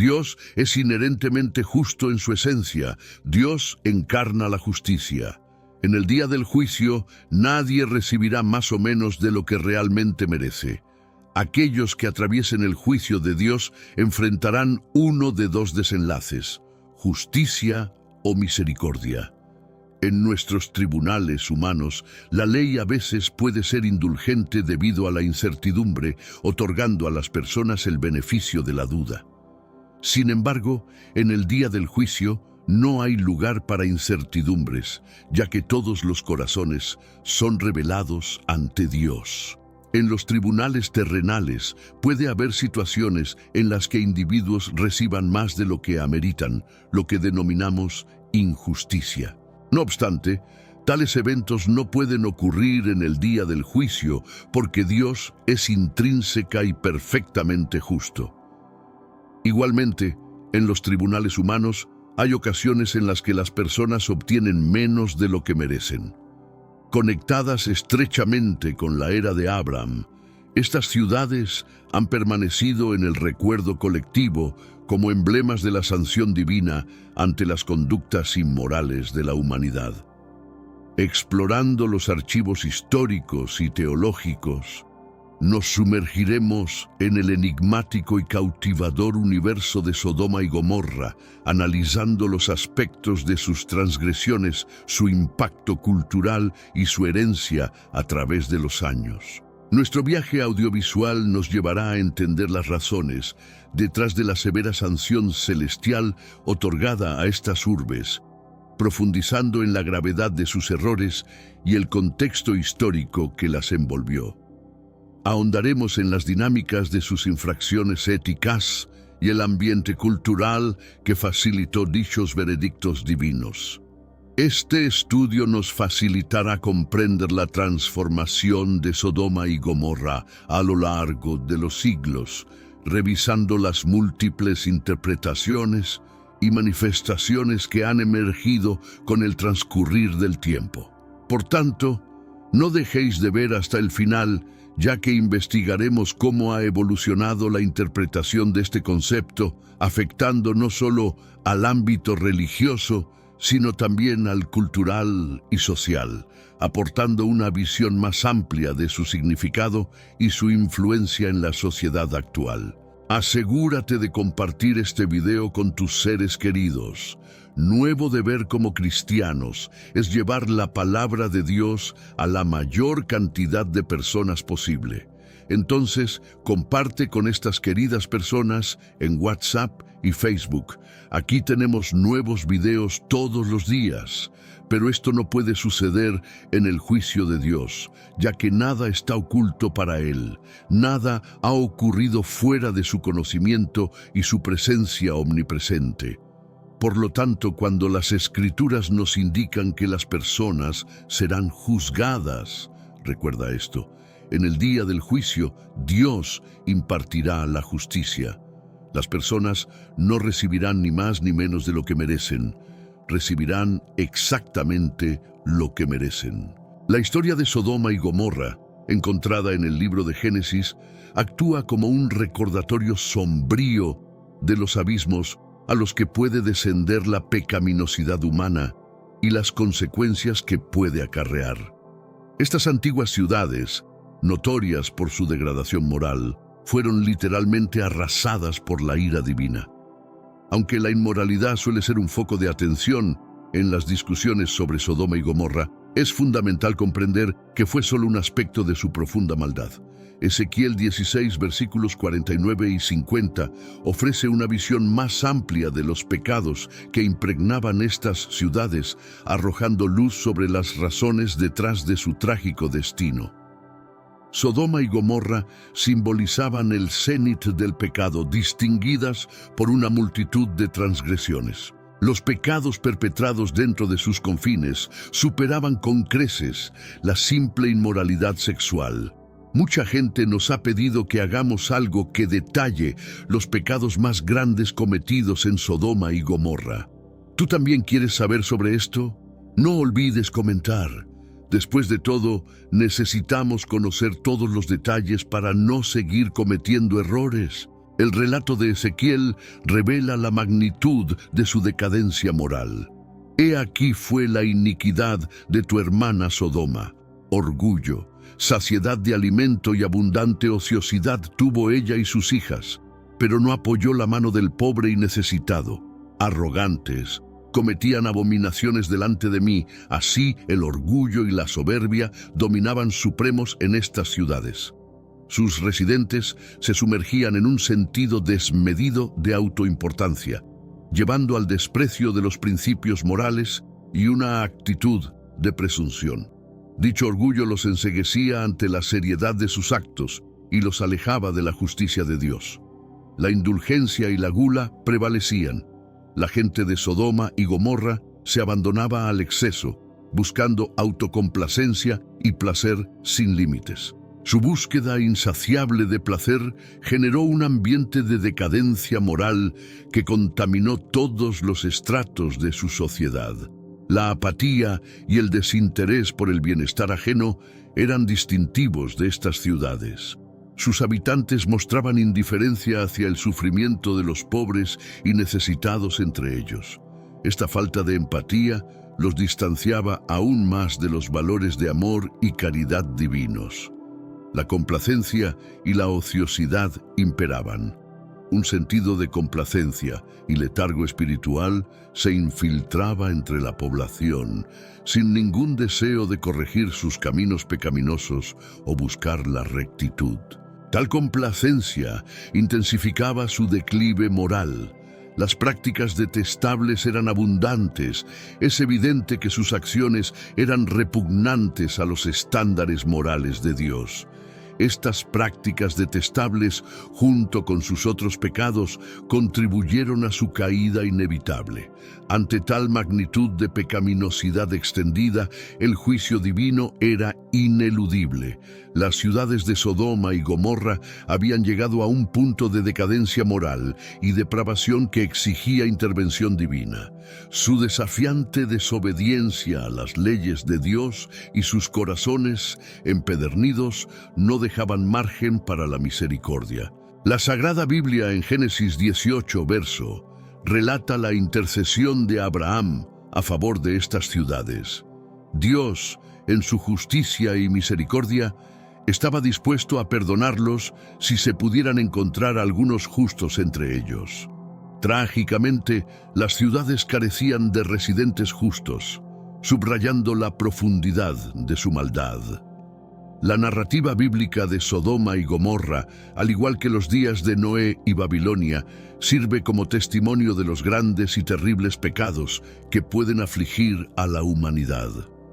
Dios es inherentemente justo en su esencia. Dios encarna la justicia. En el día del juicio, nadie recibirá más o menos de lo que realmente merece. Aquellos que atraviesen el juicio de Dios enfrentarán uno de dos desenlaces: justicia o misericordia. En nuestros tribunales humanos, la ley a veces puede ser indulgente debido a la incertidumbre, otorgando a las personas el beneficio de la duda. Sin embargo, en el día del juicio, no hay lugar para incertidumbres, ya que todos los corazones son revelados ante Dios. En los tribunales terrenales puede haber situaciones en las que individuos reciban más de lo que ameritan, lo que denominamos injusticia. No obstante, tales eventos no pueden ocurrir en el día del juicio porque Dios es intrínseca y perfectamente justo. Igualmente, en los tribunales humanos hay ocasiones en las que las personas obtienen menos de lo que merecen. Conectadas estrechamente con la era de Abraham, estas ciudades han permanecido en el recuerdo colectivo como emblemas de la sanción divina ante las conductas inmorales de la humanidad. Explorando los archivos históricos y teológicos, nos sumergiremos en el enigmático y cautivador universo de Sodoma y Gomorra, analizando los aspectos de sus transgresiones, su impacto cultural y su herencia a través de los años. Nuestro viaje audiovisual nos llevará a entender las razones detrás de la severa sanción celestial otorgada a estas urbes, profundizando en la gravedad de sus errores y el contexto histórico que las envolvió. Ahondaremos en las dinámicas de sus infracciones éticas y el ambiente cultural que facilitó dichos veredictos divinos. Este estudio nos facilitará comprender la transformación de Sodoma y Gomorra a lo largo de los siglos, revisando las múltiples interpretaciones y manifestaciones que han emergido con el transcurrir del tiempo. Por tanto, no dejéis de ver hasta el final, ya que investigaremos cómo ha evolucionado la interpretación de este concepto, afectando no solo al ámbito religioso, sino también al cultural y social, aportando una visión más amplia de su significado y su influencia en la sociedad actual. Asegúrate de compartir este video con tus seres queridos. Nuevo deber como cristianos es llevar la palabra de Dios a la mayor cantidad de personas posible. Entonces, comparte con estas queridas personas en WhatsApp y Facebook. Aquí tenemos nuevos videos todos los días, pero esto no puede suceder en el juicio de Dios, ya que nada está oculto para Él. Nada ha ocurrido fuera de su conocimiento y su presencia omnipresente. Por lo tanto, cuando las Escrituras nos indican que las personas serán juzgadas, recuerda esto, en el día del juicio, Dios impartirá la justicia. Las personas no recibirán ni más ni menos de lo que merecen. Recibirán exactamente lo que merecen. La historia de Sodoma y Gomorra, encontrada en el libro de Génesis, actúa como un recordatorio sombrío de los abismos a los que puede descender la pecaminosidad humana y las consecuencias que puede acarrear. Estas antiguas ciudades, notorias por su degradación moral, fueron literalmente arrasadas por la ira divina. Aunque la inmoralidad suele ser un foco de atención en las discusiones sobre Sodoma y Gomorra, es fundamental comprender que fue solo un aspecto de su profunda maldad. Ezequiel 16, versículos 49 y 50, ofrece una visión más amplia de los pecados que impregnaban estas ciudades, arrojando luz sobre las razones detrás de su trágico destino. Sodoma y Gomorra simbolizaban el cenit del pecado, distinguidas por una multitud de transgresiones. Los pecados perpetrados dentro de sus confines superaban con creces la simple inmoralidad sexual. Mucha gente nos ha pedido que hagamos algo que detalle los pecados más grandes cometidos en Sodoma y Gomorra. ¿Tú también quieres saber sobre esto? No olvides comentar. Después de todo, necesitamos conocer todos los detalles para no seguir cometiendo errores. El relato de Ezequiel revela la magnitud de su decadencia moral. He aquí fue la iniquidad de tu hermana Sodoma: orgullo, saciedad de alimento y abundante ociosidad tuvo ella y sus hijas, pero no apoyó la mano del pobre y necesitado. Arrogantes, cometían abominaciones delante de mí, así el orgullo y la soberbia dominaban supremos en estas ciudades. Sus residentes se sumergían en un sentido desmedido de autoimportancia, llevando al desprecio de los principios morales y una actitud de presunción. Dicho orgullo los enceguecía ante la seriedad de sus actos y los alejaba de la justicia de Dios. La indulgencia y la gula prevalecían. La gente de Sodoma y Gomorra se abandonaba al exceso, buscando autocomplacencia y placer sin límites. Su búsqueda insaciable de placer generó un ambiente de decadencia moral que contaminó todos los estratos de su sociedad. La apatía y el desinterés por el bienestar ajeno eran distintivos de estas ciudades. Sus habitantes mostraban indiferencia hacia el sufrimiento de los pobres y necesitados entre ellos. Esta falta de empatía los distanciaba aún más de los valores de amor y caridad divinos. La complacencia y la ociosidad imperaban. Un sentido de complacencia y letargo espiritual se infiltraba entre la población, sin ningún deseo de corregir sus caminos pecaminosos o buscar la rectitud. Tal complacencia intensificaba su declive moral. Las prácticas detestables eran abundantes. Es evidente que sus acciones eran repugnantes a los estándares morales de Dios. Estas prácticas detestables, junto con sus otros pecados, contribuyeron a su caída inevitable. Ante tal magnitud de pecaminosidad extendida, el juicio divino era ineludible. Las ciudades de Sodoma y Gomorra habían llegado a un punto de decadencia moral y depravación que exigía intervención divina. Su desafiante desobediencia a las leyes de Dios y sus corazones empedernidos no dejaban margen para la misericordia. La Sagrada Biblia en Génesis 18, verso, relata la intercesión de Abraham a favor de estas ciudades. Dios, en su justicia y misericordia, estaba dispuesto a perdonarlos si se pudieran encontrar algunos justos entre ellos. Trágicamente, las ciudades carecían de residentes justos, subrayando la profundidad de su maldad. La narrativa bíblica de Sodoma y Gomorra, al igual que los días de Noé y Babilonia, sirve como testimonio de los grandes y terribles pecados que pueden afligir a la humanidad.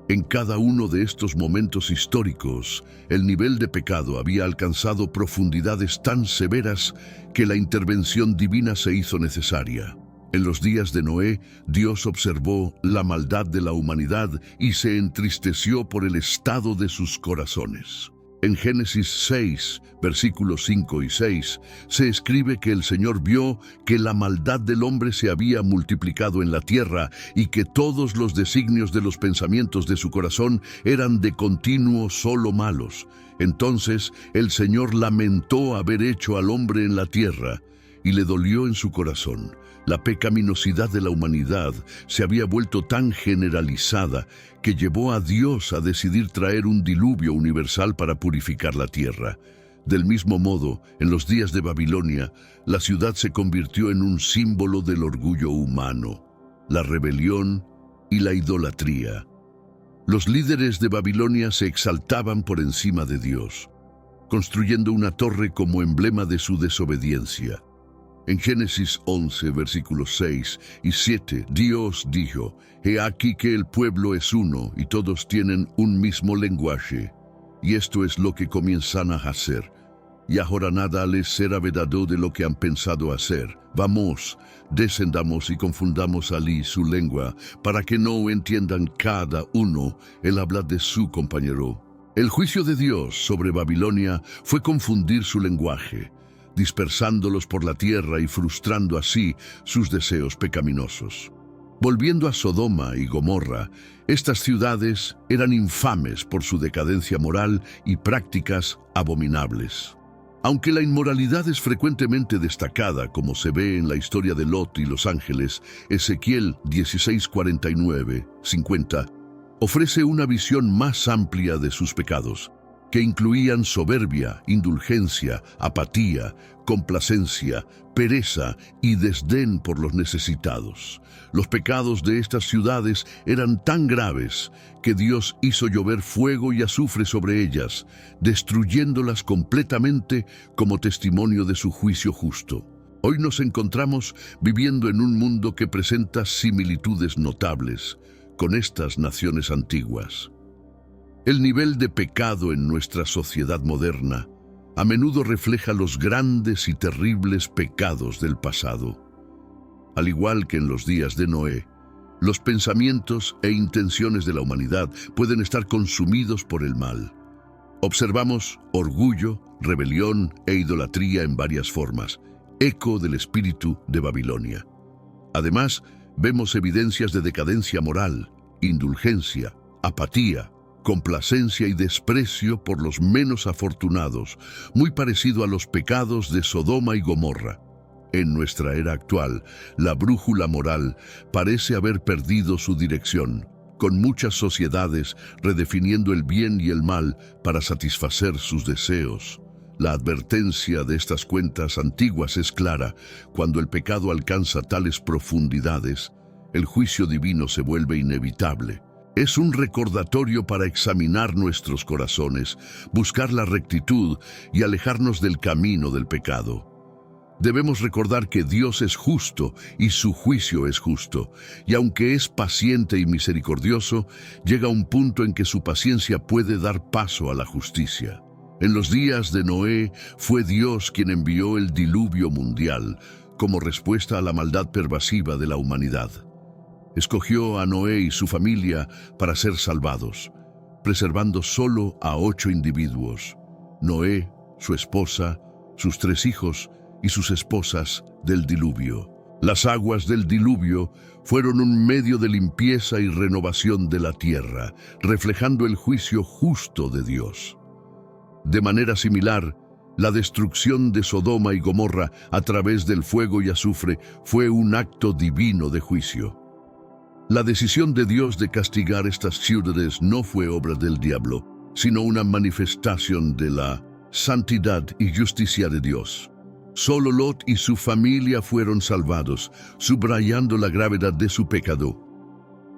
En cada uno de estos momentos históricos, el nivel de pecado había alcanzado profundidades tan severas que la intervención divina se hizo necesaria. En los días de Noé, Dios observó la maldad de la humanidad y se entristeció por el estado de sus corazones. En Génesis 6, versículos 5 y 6, se escribe que el Señor vio que la maldad del hombre se había multiplicado en la tierra y que todos los designios de los pensamientos de su corazón eran de continuo solo malos. Entonces el Señor lamentó haber hecho al hombre en la tierra y le dolió en su corazón. La pecaminosidad de la humanidad se había vuelto tan generalizada que llevó a Dios a decidir traer un diluvio universal para purificar la tierra. Del mismo modo, en los días de Babilonia, la ciudad se convirtió en un símbolo del orgullo humano, la rebelión y la idolatría. Los líderes de Babilonia se exaltaban por encima de Dios, construyendo una torre como emblema de su desobediencia. En Génesis 11, versículos 6 y 7, Dios dijo: «He aquí que el pueblo es uno y todos tienen un mismo lenguaje, y esto es lo que comienzan a hacer. Y ahora nada les será vedado de lo que han pensado hacer. Vamos, descendamos y confundamos allí su lengua, para que no entiendan cada uno el habla de su compañero». El juicio de Dios sobre Babilonia fue confundir su lenguaje, dispersándolos por la tierra y frustrando así sus deseos pecaminosos. Volviendo a Sodoma y Gomorra, estas ciudades eran infames por su decadencia moral y prácticas abominables. Aunque la inmoralidad es frecuentemente destacada, como se ve en la historia de Lot y los ángeles, Ezequiel 16:49-50, ofrece una visión más amplia de sus pecados, que incluían soberbia, indulgencia, apatía, complacencia, pereza y desdén por los necesitados. Los pecados de estas ciudades eran tan graves que Dios hizo llover fuego y azufre sobre ellas, destruyéndolas completamente como testimonio de su juicio justo. Hoy nos encontramos viviendo en un mundo que presenta similitudes notables con estas naciones antiguas. El nivel de pecado en nuestra sociedad moderna a menudo refleja los grandes y terribles pecados del pasado. Al igual que en los días de Noé, los pensamientos e intenciones de la humanidad pueden estar consumidos por el mal. Observamos orgullo, rebelión e idolatría en varias formas, eco del espíritu de Babilonia. Además, vemos evidencias de decadencia moral, indulgencia, apatía, complacencia y desprecio por los menos afortunados, muy parecido a los pecados de Sodoma y Gomorra. En nuestra era actual, la brújula moral parece haber perdido su dirección, con muchas sociedades redefiniendo el bien y el mal para satisfacer sus deseos. La advertencia de estas cuentas antiguas es clara: cuando el pecado alcanza tales profundidades, el juicio divino se vuelve inevitable. Es un recordatorio para examinar nuestros corazones, buscar la rectitud y alejarnos del camino del pecado. Debemos recordar que Dios es justo y su juicio es justo, y aunque es paciente y misericordioso, llega un punto en que su paciencia puede dar paso a la justicia. En los días de Noé fue Dios quien envió el diluvio mundial como respuesta a la maldad pervasiva de la humanidad. Escogió a Noé y su familia para ser salvados, preservando solo a 8 individuos: Noé, su esposa, sus 3 hijos y sus esposas del diluvio. Las aguas del diluvio fueron un medio de limpieza y renovación de la tierra, reflejando el juicio justo de Dios. De manera similar, la destrucción de Sodoma y Gomorra a través del fuego y azufre fue un acto divino de juicio. La decisión de Dios de castigar estas ciudades no fue obra del diablo, sino una manifestación de la santidad y justicia de Dios. Solo Lot y su familia fueron salvados, subrayando la gravedad de su pecado.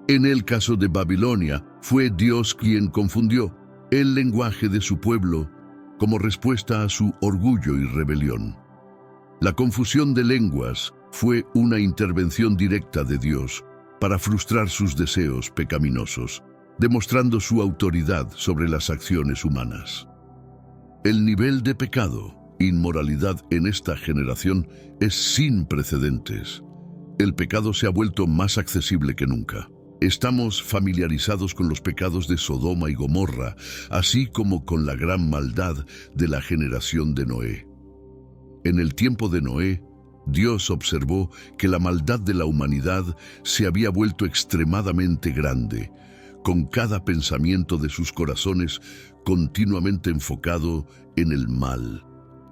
En el caso de Babilonia, fue Dios quien confundió el lenguaje de su pueblo como respuesta a su orgullo y rebelión. La confusión de lenguas fue una intervención directa de Dios para frustrar sus deseos pecaminosos, demostrando su autoridad sobre las acciones humanas. El nivel de pecado, inmoralidad en esta generación es sin precedentes. El pecado se ha vuelto más accesible que nunca. Estamos familiarizados con los pecados de Sodoma y Gomorra, así como con la gran maldad de la generación de Noé. En el tiempo de Noé, Dios observó que la maldad de la humanidad se había vuelto extremadamente grande, con cada pensamiento de sus corazones continuamente enfocado en el mal.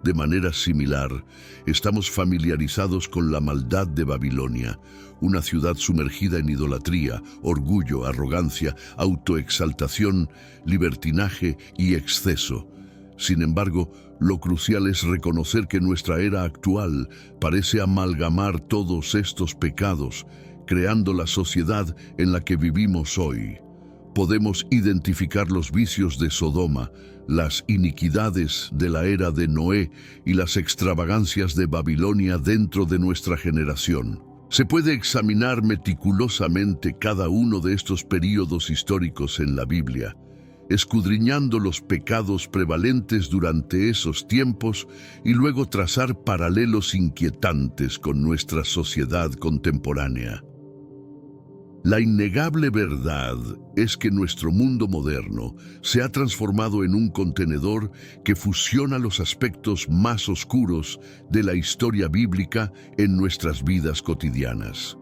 De manera similar, estamos familiarizados con la maldad de Babilonia, una ciudad sumergida en idolatría, orgullo, arrogancia, autoexaltación, libertinaje y exceso. Sin embargo, lo crucial es reconocer que nuestra era actual parece amalgamar todos estos pecados, creando la sociedad en la que vivimos hoy. Podemos identificar los vicios de Sodoma, las iniquidades de la era de Noé y las extravagancias de Babilonia dentro de nuestra generación. Se puede examinar meticulosamente cada uno de estos períodos históricos en la Biblia, escudriñando los pecados prevalentes durante esos tiempos y luego trazar paralelos inquietantes con nuestra sociedad contemporánea. La innegable verdad es que nuestro mundo moderno se ha transformado en un contenedor que fusiona los aspectos más oscuros de la historia bíblica en nuestras vidas cotidianas.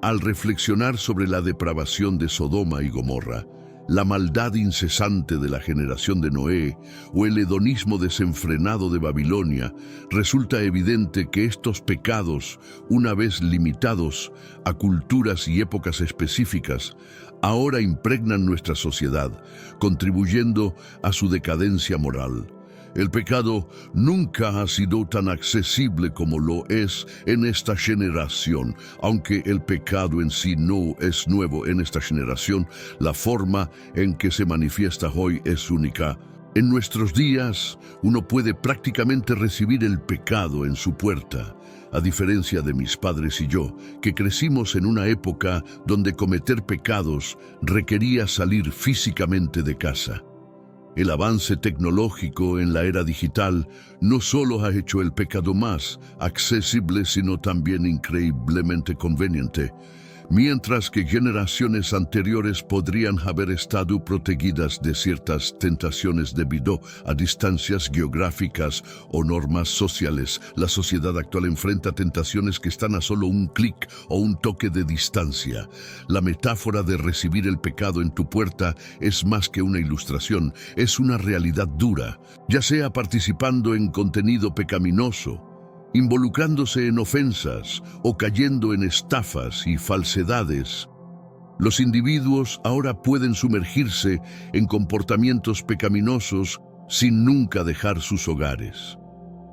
Al reflexionar sobre la depravación de Sodoma y Gomorra, la maldad incesante de la generación de Noé o el hedonismo desenfrenado de Babilonia, resulta evidente que estos pecados, una vez limitados a culturas y épocas específicas, ahora impregnan nuestra sociedad, contribuyendo a su decadencia moral. El pecado nunca ha sido tan accesible como lo es en esta generación. Aunque el pecado en sí no es nuevo en esta generación, la forma en que se manifiesta hoy es única. En nuestros días, uno puede prácticamente recibir el pecado en su puerta. A diferencia de mis padres y yo, que crecimos en una época donde cometer pecados requería salir físicamente de casa. El avance tecnológico en la era digital no solo ha hecho el pecado más accesible, sino también increíblemente conveniente. Mientras que generaciones anteriores podrían haber estado protegidas de ciertas tentaciones debido a distancias geográficas o normas sociales, la sociedad actual enfrenta tentaciones que están a solo un clic o un toque de distancia. La metáfora de recibir el pecado en tu puerta es más que una ilustración, es una realidad dura, ya sea participando en contenido pecaminoso, involucrándose en ofensas o cayendo en estafas y falsedades. Los individuos ahora pueden sumergirse en comportamientos pecaminosos sin nunca dejar sus hogares.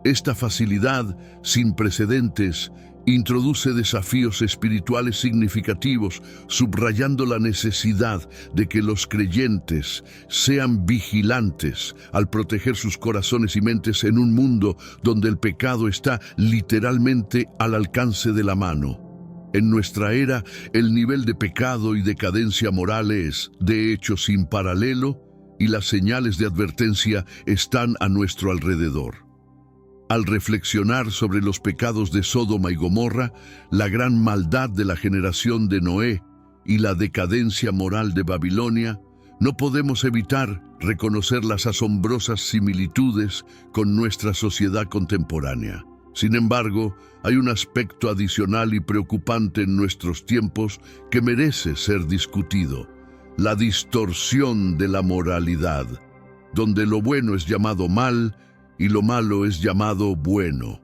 Esta facilidad, sin precedentes, introduce desafíos espirituales significativos, subrayando la necesidad de que los creyentes sean vigilantes al proteger sus corazones y mentes en un mundo donde el pecado está literalmente al alcance de la mano. En nuestra era, el nivel de pecado y decadencia moral es, de hecho, sin paralelo, y las señales de advertencia están a nuestro alrededor. Al reflexionar sobre los pecados de Sodoma y Gomorra, la gran maldad de la generación de Noé y la decadencia moral de Babilonia, no podemos evitar reconocer las asombrosas similitudes con nuestra sociedad contemporánea. Sin embargo, hay un aspecto adicional y preocupante en nuestros tiempos que merece ser discutido: la distorsión de la moralidad, donde lo bueno es llamado mal y lo malo es llamado bueno.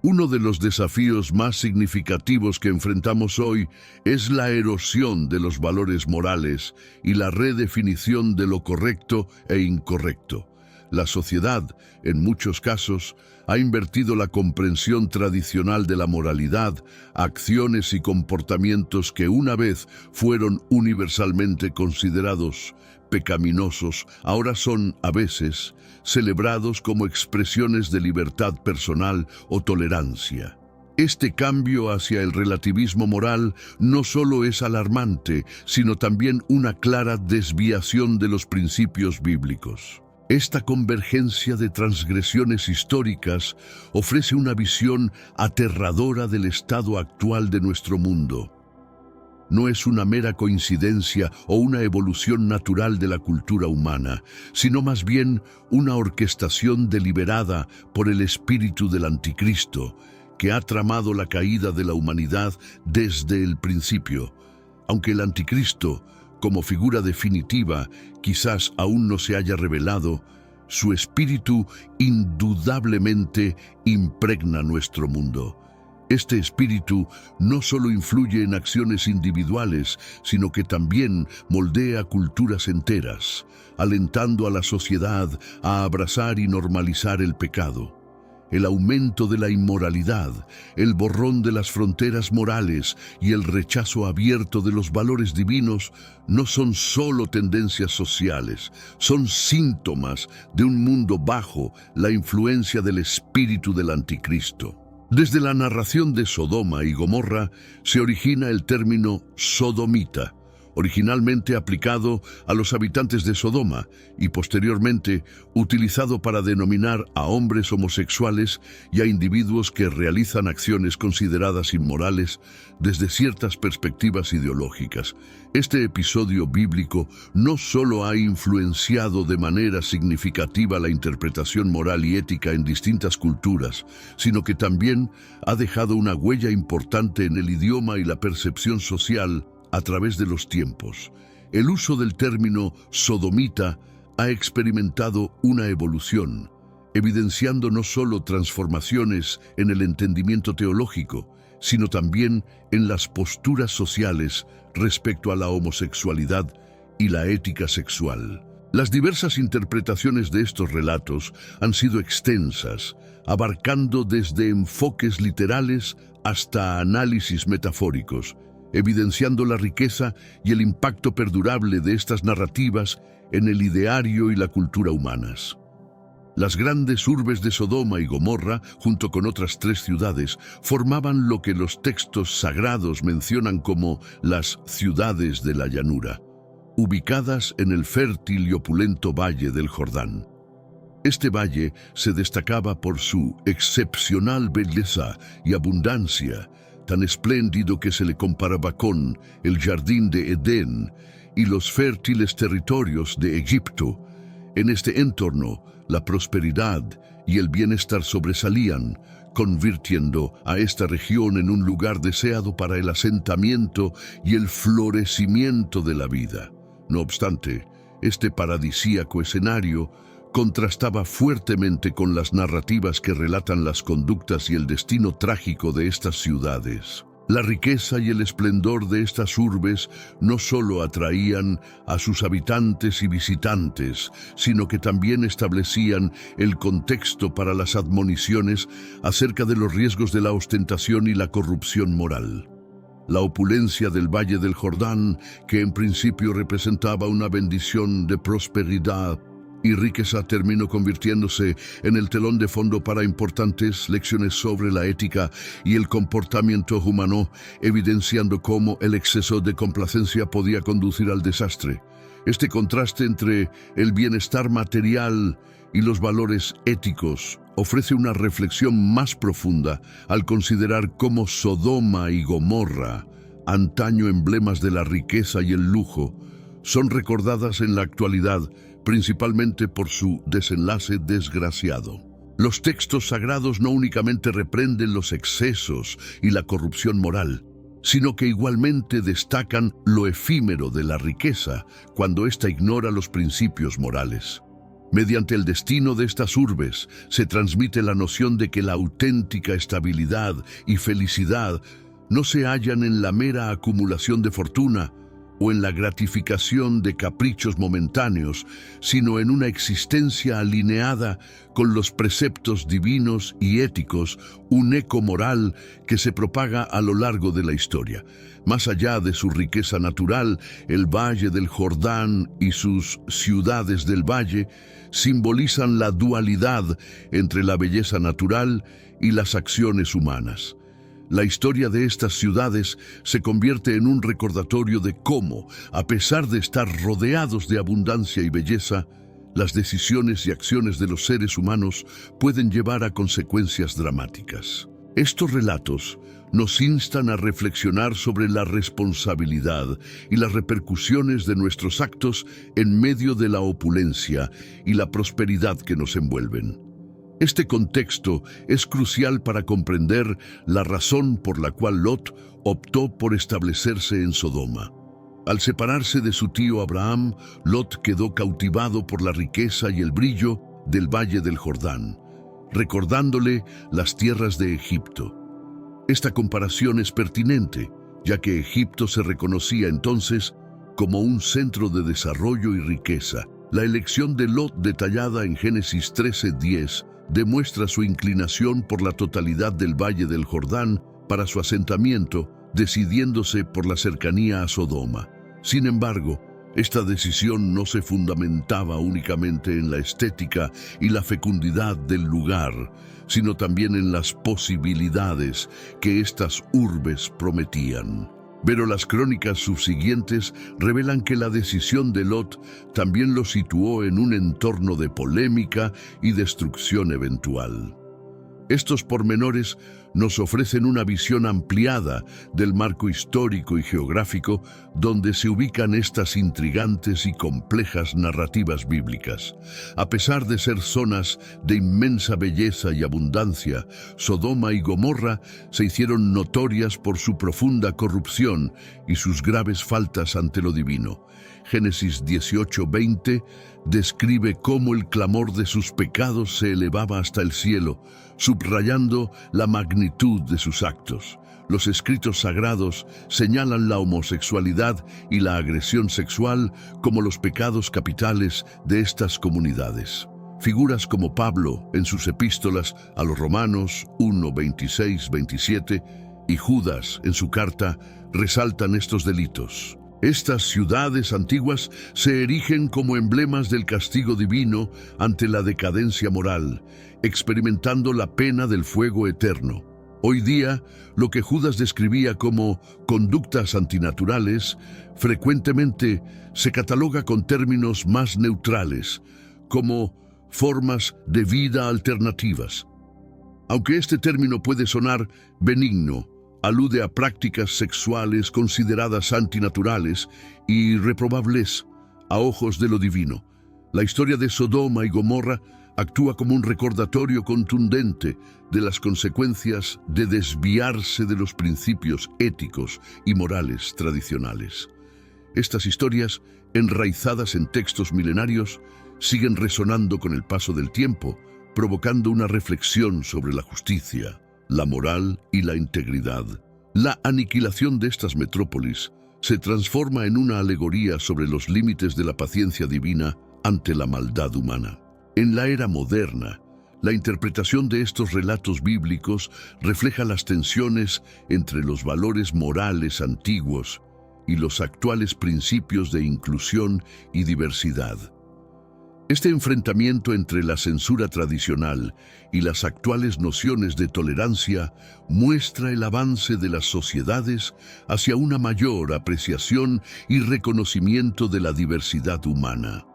Uno de los desafíos más significativos que enfrentamos hoy es la erosión de los valores morales y la redefinición de lo correcto e incorrecto. La sociedad, en muchos casos, ha invertido la comprensión tradicional de la moralidad, acciones y comportamientos que una vez fueron universalmente considerados pecaminosos, ahora son, a veces, celebrados como expresiones de libertad personal o tolerancia. Este cambio hacia el relativismo moral no solo es alarmante, sino también una clara desviación de los principios bíblicos. Esta convergencia de transgresiones históricas ofrece una visión aterradora del estado actual de nuestro mundo. No es una mera coincidencia o una evolución natural de la cultura humana, sino más bien una orquestación deliberada por el espíritu del anticristo, que ha tramado la caída de la humanidad desde el principio. Aunque el anticristo, como figura definitiva, quizás aún no se haya revelado, su espíritu indudablemente impregna nuestro mundo. Este espíritu no solo influye en acciones individuales, sino que también moldea culturas enteras, alentando a la sociedad a abrazar y normalizar el pecado. El aumento de la inmoralidad, el borrón de las fronteras morales y el rechazo abierto de los valores divinos no son solo tendencias sociales, son síntomas de un mundo bajo la influencia del espíritu del anticristo. Desde la narración de Sodoma y Gomorra se origina el término sodomita, originalmente aplicado a los habitantes de Sodoma y posteriormente utilizado para denominar a hombres homosexuales y a individuos que realizan acciones consideradas inmorales desde ciertas perspectivas ideológicas. Este episodio bíblico no solo ha influenciado de manera significativa la interpretación moral y ética en distintas culturas, sino que también ha dejado una huella importante en el idioma y la percepción social a través de los tiempos. el uso del término sodomita ha experimentado una evolución, evidenciando no solo transformaciones en el entendimiento teológico, sino también en las posturas sociales respecto a la homosexualidad y la ética sexual. Las diversas interpretaciones de estos relatos han sido extensas, abarcando desde enfoques literales hasta análisis metafóricos, evidenciando la riqueza y el impacto perdurable de estas narrativas en el ideario y la cultura humanas. Las grandes urbes de Sodoma y Gomorra, junto con otras 3 ciudades, formaban lo que los textos sagrados mencionan como las ciudades de la llanura, ubicadas en el fértil y opulento valle del Jordán. Este valle se destacaba por su excepcional belleza y abundancia, tan espléndido que se le comparaba con el jardín de Edén y los fértiles territorios de Egipto. En este entorno, la prosperidad y el bienestar sobresalían, convirtiendo a esta región en un lugar deseado para el asentamiento y el florecimiento de la vida. No obstante, este paradisíaco escenario contrastaba fuertemente con las narrativas que relatan las conductas y el destino trágico de estas ciudades. La riqueza y el esplendor de estas urbes no solo atraían a sus habitantes y visitantes, sino que también establecían el contexto para las admoniciones acerca de los riesgos de la ostentación y la corrupción moral. La opulencia del Valle del Jordán, que en principio representaba una bendición de prosperidad y riqueza, terminó convirtiéndose en el telón de fondo para importantes lecciones sobre la ética y el comportamiento humano, evidenciando cómo el exceso de complacencia podía conducir al desastre. Este contraste entre el bienestar material y los valores éticos ofrece una reflexión más profunda al considerar cómo Sodoma y Gomorra, antaño emblemas de la riqueza y el lujo, son recordadas en la actualidad principalmente por su desenlace desgraciado. Los textos sagrados no únicamente reprenden los excesos y la corrupción moral, sino que igualmente destacan lo efímero de la riqueza cuando ésta ignora los principios morales. Mediante el destino de estas urbes se transmite la noción de que la auténtica estabilidad y felicidad no se hallan en la mera acumulación de fortuna o en la gratificación de caprichos momentáneos, sino en una existencia alineada con los preceptos divinos y éticos, un eco moral que se propaga a lo largo de la historia. Más allá de su riqueza natural, el Valle del Jordán y sus ciudades del valle simbolizan la dualidad entre la belleza natural y las acciones humanas. La historia de estas ciudades se convierte en un recordatorio de cómo, a pesar de estar rodeados de abundancia y belleza, las decisiones y acciones de los seres humanos pueden llevar a consecuencias dramáticas. Estos relatos nos instan a reflexionar sobre la responsabilidad y las repercusiones de nuestros actos en medio de la opulencia y la prosperidad que nos envuelven. Este contexto es crucial para comprender la razón por la cual Lot optó por establecerse en Sodoma. Al separarse de su tío Abraham, Lot quedó cautivado por la riqueza y el brillo del Valle del Jordán, recordándole las tierras de Egipto. Esta comparación es pertinente, ya que Egipto se reconocía entonces como un centro de desarrollo y riqueza. La elección de Lot, detallada en Génesis 13:10, demuestra su inclinación por la totalidad del Valle del Jordán para su asentamiento, decidiéndose por la cercanía a Sodoma. Sin embargo, esta decisión no se fundamentaba únicamente en la estética y la fecundidad del lugar, sino también en las posibilidades que estas urbes prometían. Pero las crónicas subsiguientes revelan que la decisión de Lot también lo situó en un entorno de polémica y destrucción eventual. Estos pormenores nos ofrecen una visión ampliada del marco histórico y geográfico donde se ubican estas intrigantes y complejas narrativas bíblicas. A pesar de ser zonas de inmensa belleza y abundancia, Sodoma y Gomorra se hicieron notorias por su profunda corrupción y sus graves faltas ante lo divino. Génesis 18:20 describe cómo el clamor de sus pecados se elevaba hasta el cielo, subrayando la magnitud de sus actos. Los escritos sagrados señalan la homosexualidad y la agresión sexual como los pecados capitales de estas comunidades. Figuras como Pablo en sus epístolas a los Romanos 1, 26, 27 y Judas en su carta resaltan estos delitos. Estas ciudades antiguas se erigen como emblemas del castigo divino ante la decadencia moral, experimentando la pena del fuego eterno. Hoy día, lo que Judas describía como conductas antinaturales, frecuentemente se cataloga con términos más neutrales, como formas de vida alternativas. Aunque este término puede sonar benigno, alude a prácticas sexuales consideradas antinaturales y reprobables a ojos de lo divino. La historia de Sodoma y Gomorra actúa como un recordatorio contundente de las consecuencias de desviarse de los principios éticos y morales tradicionales. Estas historias, enraizadas en textos milenarios, siguen resonando con el paso del tiempo, provocando una reflexión sobre la justicia, la moral y la integridad. La aniquilación de estas metrópolis se transforma en una alegoría sobre los límites de la paciencia divina ante la maldad humana. En la era moderna, la interpretación de estos relatos bíblicos refleja las tensiones entre los valores morales antiguos y los actuales principios de inclusión y diversidad. Este enfrentamiento entre la censura tradicional y las actuales nociones de tolerancia muestra el avance de las sociedades hacia una mayor apreciación y reconocimiento de la diversidad humana.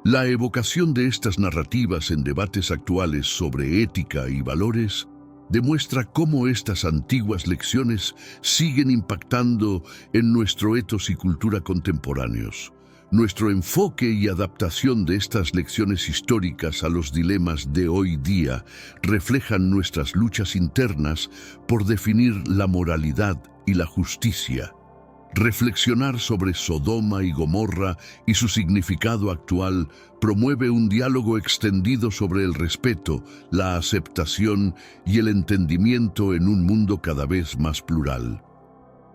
La evocación de estas narrativas en debates actuales sobre ética y valores demuestra cómo estas antiguas lecciones siguen impactando en nuestro etos y cultura contemporáneos. Nuestro enfoque y adaptación de estas lecciones históricas a los dilemas de hoy día reflejan nuestras luchas internas por definir la moralidad y la justicia. Reflexionar sobre Sodoma y Gomorra y su significado actual promueve un diálogo extendido sobre el respeto, la aceptación y el entendimiento en un mundo cada vez más plural.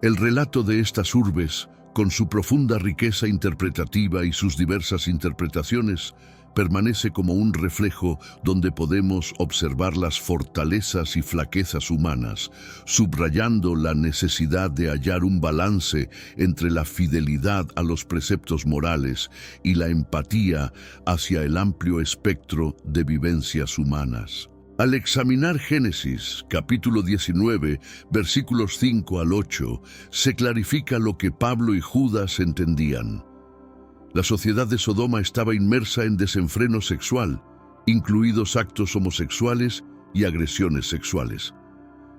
El relato de estas urbes, con su profunda riqueza interpretativa y sus diversas interpretaciones, permanece como un reflejo donde podemos observar las fortalezas y flaquezas humanas, subrayando la necesidad de hallar un balance entre la fidelidad a los preceptos morales y la empatía hacia el amplio espectro de vivencias humanas. Al examinar Génesis, capítulo 19, versículos 5 al 8, se clarifica lo que Pablo y Judas entendían. La sociedad de Sodoma estaba inmersa en desenfreno sexual, incluidos actos homosexuales y agresiones sexuales.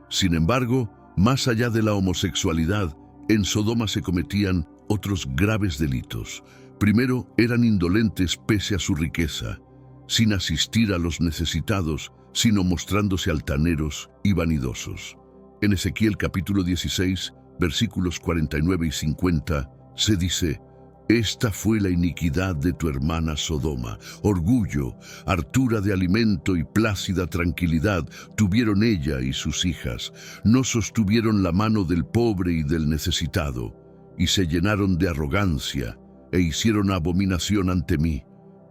Sin embargo, más allá de la homosexualidad, en Sodoma se cometían otros graves delitos. Primero, eran indolentes pese a su riqueza, sin asistir a los necesitados, sino mostrándose altaneros y vanidosos. En Ezequiel capítulo 16, versículos 49 y 50, se dice: «Esta fue la iniquidad de tu hermana Sodoma. Orgullo, hartura de alimento y plácida tranquilidad tuvieron ella y sus hijas. No sostuvieron la mano del pobre y del necesitado, y se llenaron de arrogancia e hicieron abominación ante mí.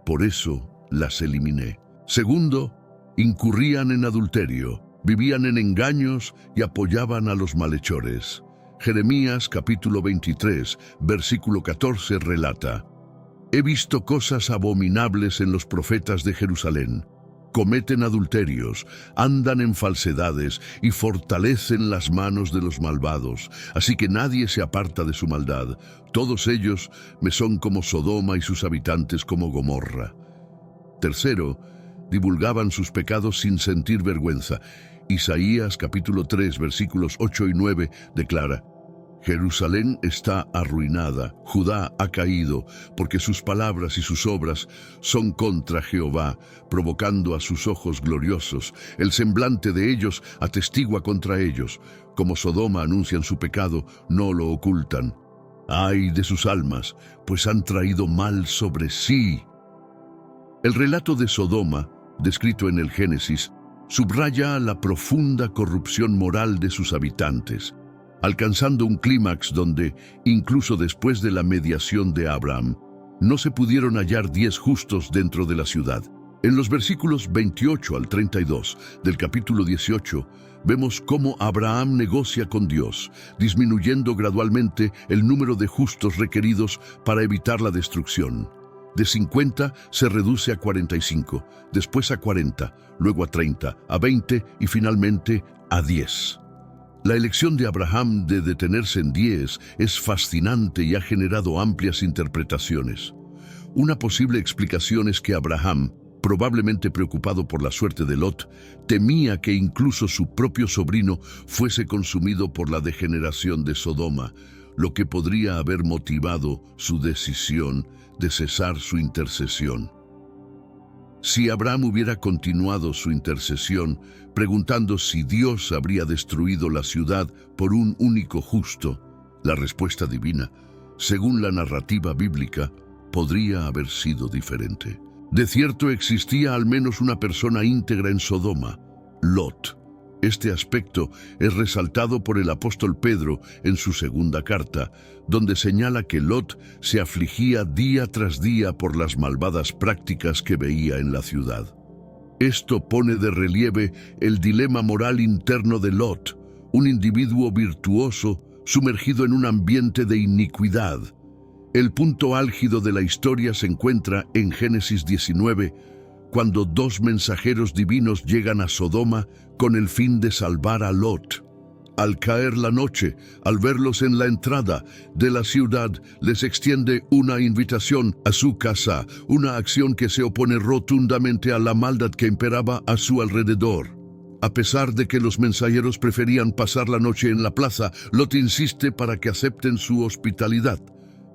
Por eso las eliminé». Segundo, incurrían en adulterio, vivían en engaños y apoyaban a los malhechores. Jeremías capítulo 23, versículo 14 relata: «He visto cosas abominables en los profetas de Jerusalén. Cometen adulterios, andan en falsedades y fortalecen las manos de los malvados, así que nadie se aparta de su maldad. Todos ellos me son como Sodoma y sus habitantes como Gomorra». Tercero, divulgaban sus pecados sin sentir vergüenza. Isaías capítulo 3, versículos 8 y 9 declara: Jerusalén está arruinada, Judá ha caído, porque sus palabras y sus obras son contra Jehová, provocando a sus ojos gloriosos. El semblante de ellos atestigua contra ellos. Como Sodoma anuncian su pecado, no lo ocultan. Ay de sus almas, pues han traído mal sobre sí. El relato de Sodoma, descrito en el Génesis, subraya la profunda corrupción moral de sus habitantes, alcanzando un clímax donde, incluso después de la mediación de Abraham, no se pudieron hallar 10 justos dentro de la ciudad. En los versículos 28 al 32 del capítulo 18, vemos cómo Abraham negocia con Dios, disminuyendo gradualmente el número de justos requeridos para evitar la destrucción. De 50 se reduce a 45, después a 40, luego a 30, a 20 y finalmente a 10. La elección de Abraham de detenerse en 10 es fascinante y ha generado amplias interpretaciones. Una posible explicación es que Abraham, probablemente preocupado por la suerte de Lot, temía que incluso su propio sobrino fuese consumido por la degeneración de Sodoma, lo que podría haber motivado su decisión de cesar su intercesión. Si Abraham hubiera continuado su intercesión, preguntando si Dios habría destruido la ciudad por un único justo, la respuesta divina, según la narrativa bíblica, podría haber sido diferente. De cierto existía al menos una persona íntegra en Sodoma, Lot. Este aspecto es resaltado por el apóstol Pedro en su segunda carta, donde señala que Lot se afligía día tras día por las malvadas prácticas que veía en la ciudad. Esto pone de relieve el dilema moral interno de Lot, un individuo virtuoso sumergido en un ambiente de iniquidad. El punto álgido de la historia se encuentra en Génesis 19, cuando 2 mensajeros divinos llegan a Sodoma con el fin de salvar a Lot. Al caer la noche, al verlos en la entrada de la ciudad, les extiende una invitación a su casa, una acción que se opone rotundamente a la maldad que imperaba a su alrededor. A pesar de que los mensajeros preferían pasar la noche en la plaza, Lot insiste para que acepten su hospitalidad,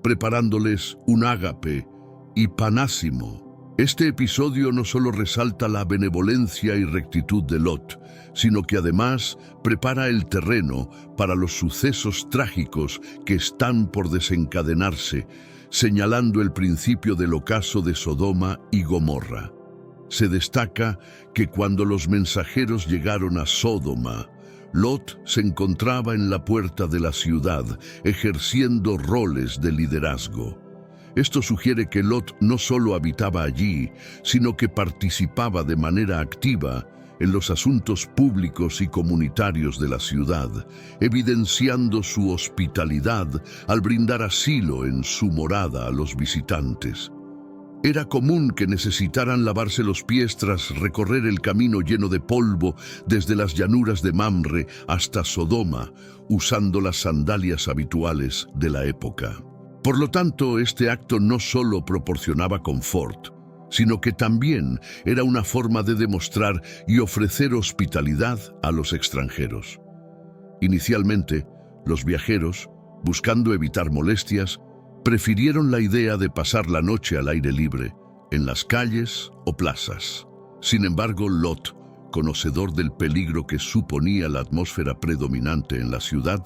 preparándoles un ágape y panásimo. Este episodio no solo resalta la benevolencia y rectitud de Lot, sino que además prepara el terreno para los sucesos trágicos que están por desencadenarse, señalando el principio del ocaso de Sodoma y Gomorra. Se destaca que cuando los mensajeros llegaron a Sodoma, Lot se encontraba en la puerta de la ciudad, ejerciendo roles de liderazgo. Esto sugiere que Lot no solo habitaba allí, sino que participaba de manera activa en los asuntos públicos y comunitarios de la ciudad, evidenciando su hospitalidad al brindar asilo en su morada a los visitantes. Era común que necesitaran lavarse los pies tras recorrer el camino lleno de polvo desde las llanuras de Mamre hasta Sodoma, usando las sandalias habituales de la época. Por lo tanto, este acto no solo proporcionaba confort, sino que también era una forma de demostrar y ofrecer hospitalidad a los extranjeros. Inicialmente, los viajeros, buscando evitar molestias, prefirieron la idea de pasar la noche al aire libre, en las calles o plazas. Sin embargo, Lot, conocedor del peligro que suponía la atmósfera predominante en la ciudad,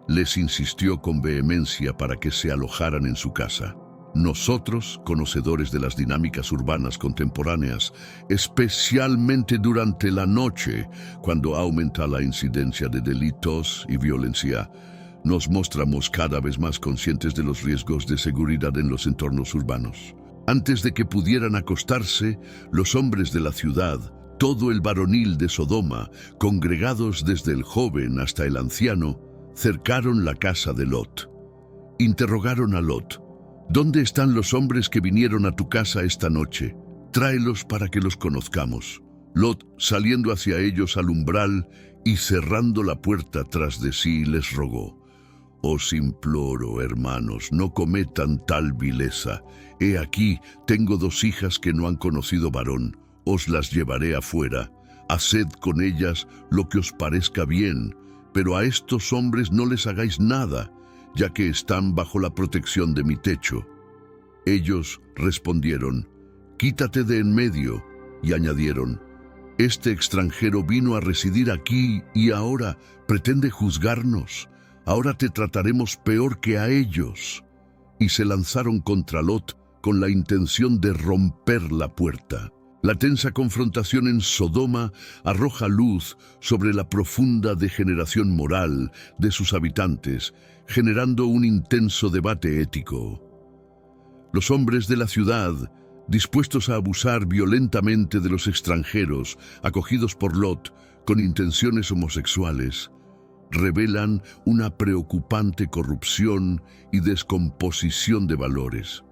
les insistió con vehemencia para que se alojaran en su casa. Nosotros, conocedores de las dinámicas urbanas contemporáneas, especialmente durante la noche, cuando aumenta la incidencia de delitos y violencia, nos mostramos cada vez más conscientes de los riesgos de seguridad en los entornos urbanos. Antes de que pudieran acostarse, los hombres de la ciudad, todo el varonil de Sodoma, congregados desde el joven hasta el anciano, cercaron la casa de Lot. Interrogaron a Lot: ¿dónde están los hombres que vinieron a tu casa esta noche? Tráelos para que los conozcamos. Lot, saliendo hacia ellos al umbral y cerrando la puerta tras de sí, les rogó: Os imploro, hermanos, no cometan tal vileza. He aquí, tengo 2 hijas que no han conocido varón. Os las llevaré afuera. haced con ellas lo que os parezca bien, pero a estos hombres no les hagáis nada, ya que están bajo la protección de mi techo. Ellos respondieron, quítate de en medio, y añadieron, este extranjero vino a residir aquí y ahora pretende juzgarnos. Ahora te trataremos peor que a ellos. Y se lanzaron contra Lot con la intención de romper la puerta. La tensa confrontación en Sodoma arroja luz sobre la profunda degeneración moral de sus habitantes, generando un intenso debate ético. Los hombres de la ciudad, dispuestos a abusar violentamente de los extranjeros acogidos por Lot con intenciones homosexuales, revelan una preocupante corrupción y descomposición de valores.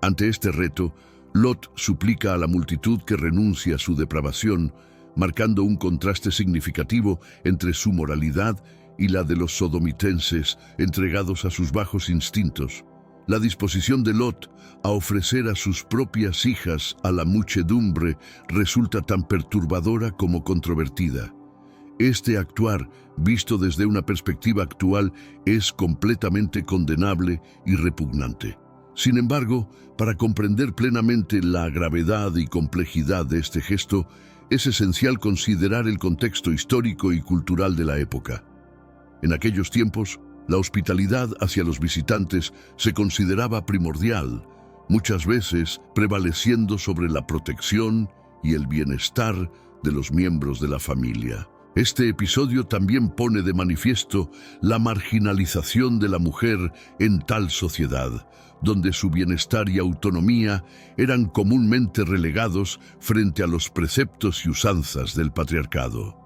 Ante este reto, Lot suplica a la multitud que renuncie a su depravación, marcando un contraste significativo entre su moralidad y la de los sodomitenses entregados a sus bajos instintos. La disposición de Lot a ofrecer a sus propias hijas a la muchedumbre resulta tan perturbadora como controvertida. Este actuar, visto desde una perspectiva actual, es completamente condenable y repugnante. Sin embargo, para comprender plenamente la gravedad y complejidad de este gesto, es esencial considerar el contexto histórico y cultural de la época. En aquellos tiempos, la hospitalidad hacia los visitantes se consideraba primordial, muchas veces prevaleciendo sobre la protección y el bienestar de los miembros de la familia. Este episodio también pone de manifiesto la marginalización de la mujer en tal sociedad, donde su bienestar y autonomía eran comúnmente relegados frente a los preceptos y usanzas del patriarcado.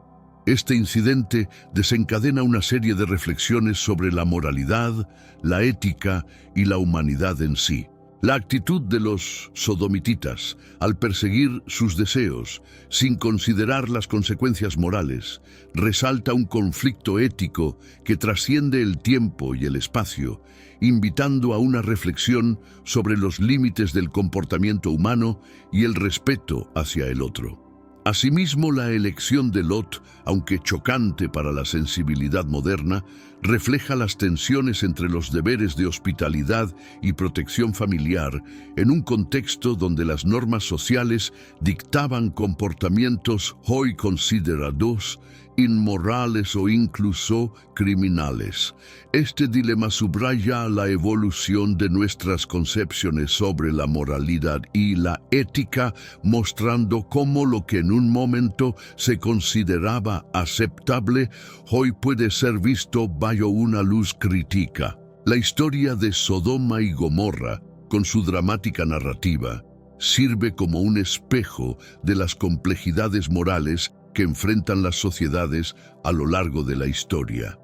Este incidente desencadena una serie de reflexiones sobre la moralidad, la ética y la humanidad en sí. La actitud de los sodomititas al perseguir sus deseos sin considerar las consecuencias morales resalta un conflicto ético que trasciende el tiempo y el espacio, invitando a una reflexión sobre los límites del comportamiento humano y el respeto hacia el otro. Asimismo, la elección de Lot, aunque chocante para la sensibilidad moderna, refleja las tensiones entre los deberes de hospitalidad y protección familiar en un contexto donde las normas sociales dictaban comportamientos hoy considerados inmorales o incluso criminales. Este dilema subraya la evolución de nuestras concepciones sobre la moralidad y la ética, mostrando cómo lo que en un momento se consideraba aceptable, hoy puede ser visto bajo una luz crítica. La historia de Sodoma y Gomorra, con su dramática narrativa, sirve como un espejo de las complejidades morales que enfrentan las sociedades a lo largo de la historia.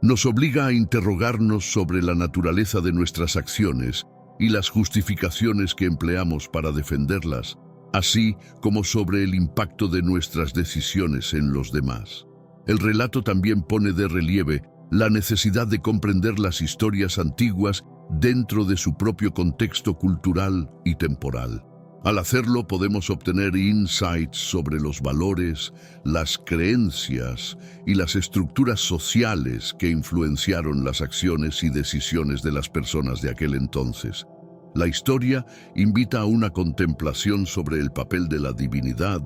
Nos obliga a interrogarnos sobre la naturaleza de nuestras acciones y las justificaciones que empleamos para defenderlas, así como sobre el impacto de nuestras decisiones en los demás. El relato también pone de relieve la necesidad de comprender las historias antiguas dentro de su propio contexto cultural y temporal. Al hacerlo podemos obtener insights sobre los valores, las creencias y las estructuras sociales que influenciaron las acciones y decisiones de las personas de aquel entonces. La historia invita a una contemplación sobre el papel de la divinidad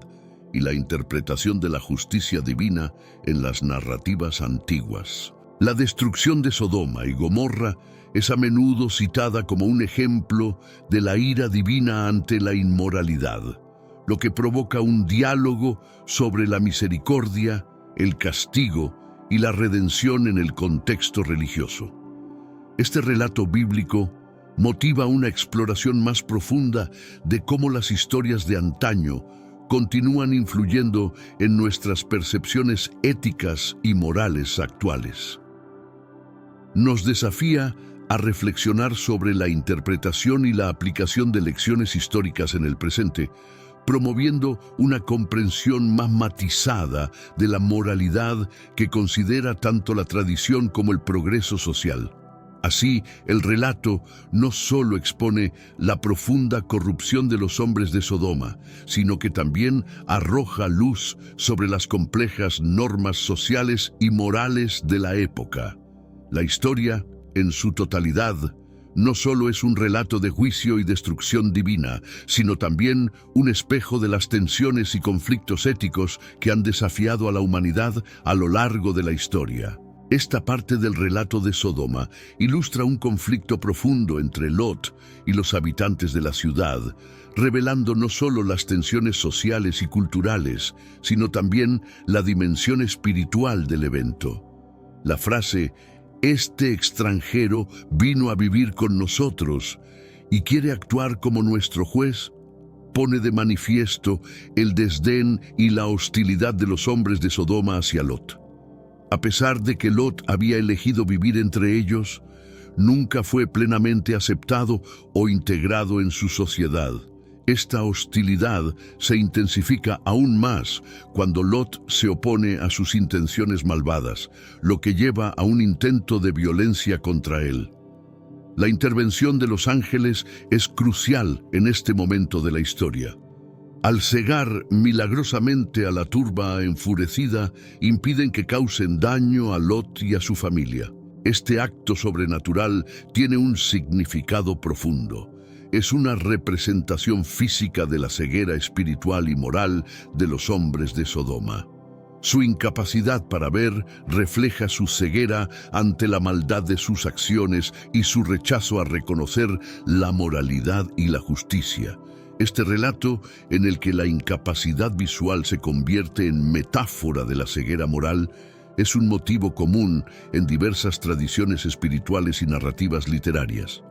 y la interpretación de la justicia divina en las narrativas antiguas. La destrucción de Sodoma y Gomorra es a menudo citada como un ejemplo de la ira divina ante la inmoralidad, lo que provoca un diálogo sobre la misericordia, el castigo y la redención en el contexto religioso. Este relato bíblico motiva una exploración más profunda de cómo las historias de antaño continúan influyendo en nuestras percepciones éticas y morales actuales. Nos desafía a reflexionar sobre la interpretación y la aplicación de lecciones históricas en el presente, promoviendo una comprensión más matizada de la moralidad que considera tanto la tradición como el progreso social. Así, el relato no solo expone la profunda corrupción de los hombres de Sodoma, sino que también arroja luz sobre las complejas normas sociales y morales de la época. La historia, en su totalidad, no solo es un relato de juicio y destrucción divina, sino también un espejo de las tensiones y conflictos éticos que han desafiado a la humanidad a lo largo de la historia. Esta parte del relato de Sodoma ilustra un conflicto profundo entre Lot y los habitantes de la ciudad, revelando no solo las tensiones sociales y culturales, sino también la dimensión espiritual del evento. La frase "Este extranjero vino a vivir con nosotros y quiere actuar como nuestro juez" pone de manifiesto el desdén y la hostilidad de los hombres de Sodoma hacia Lot. A pesar de que Lot había elegido vivir entre ellos, nunca fue plenamente aceptado o integrado en su sociedad. Esta hostilidad se intensifica aún más cuando Lot se opone a sus intenciones malvadas, lo que lleva a un intento de violencia contra él. La intervención de los ángeles es crucial en este momento de la historia. Al cegar milagrosamente a la turba enfurecida, impiden que causen daño a Lot y a su familia. Este acto sobrenatural tiene un significado profundo. Es una representación física de la ceguera espiritual y moral de los hombres de Sodoma. Su incapacidad para ver refleja su ceguera ante la maldad de sus acciones y su rechazo a reconocer la moralidad y la justicia. Este relato, en el que la incapacidad visual se convierte en metáfora de la ceguera moral, es un motivo común en diversas tradiciones espirituales y narrativas literarias.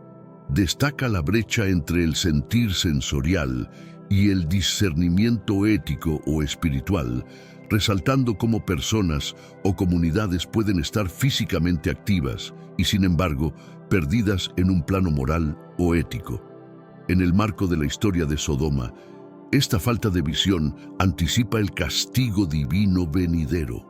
Destaca la brecha entre el sentir sensorial y el discernimiento ético o espiritual, resaltando cómo personas o comunidades pueden estar físicamente activas y, sin embargo, perdidas en un plano moral o ético. En el marco de la historia de Sodoma, esta falta de visión anticipa el castigo divino venidero,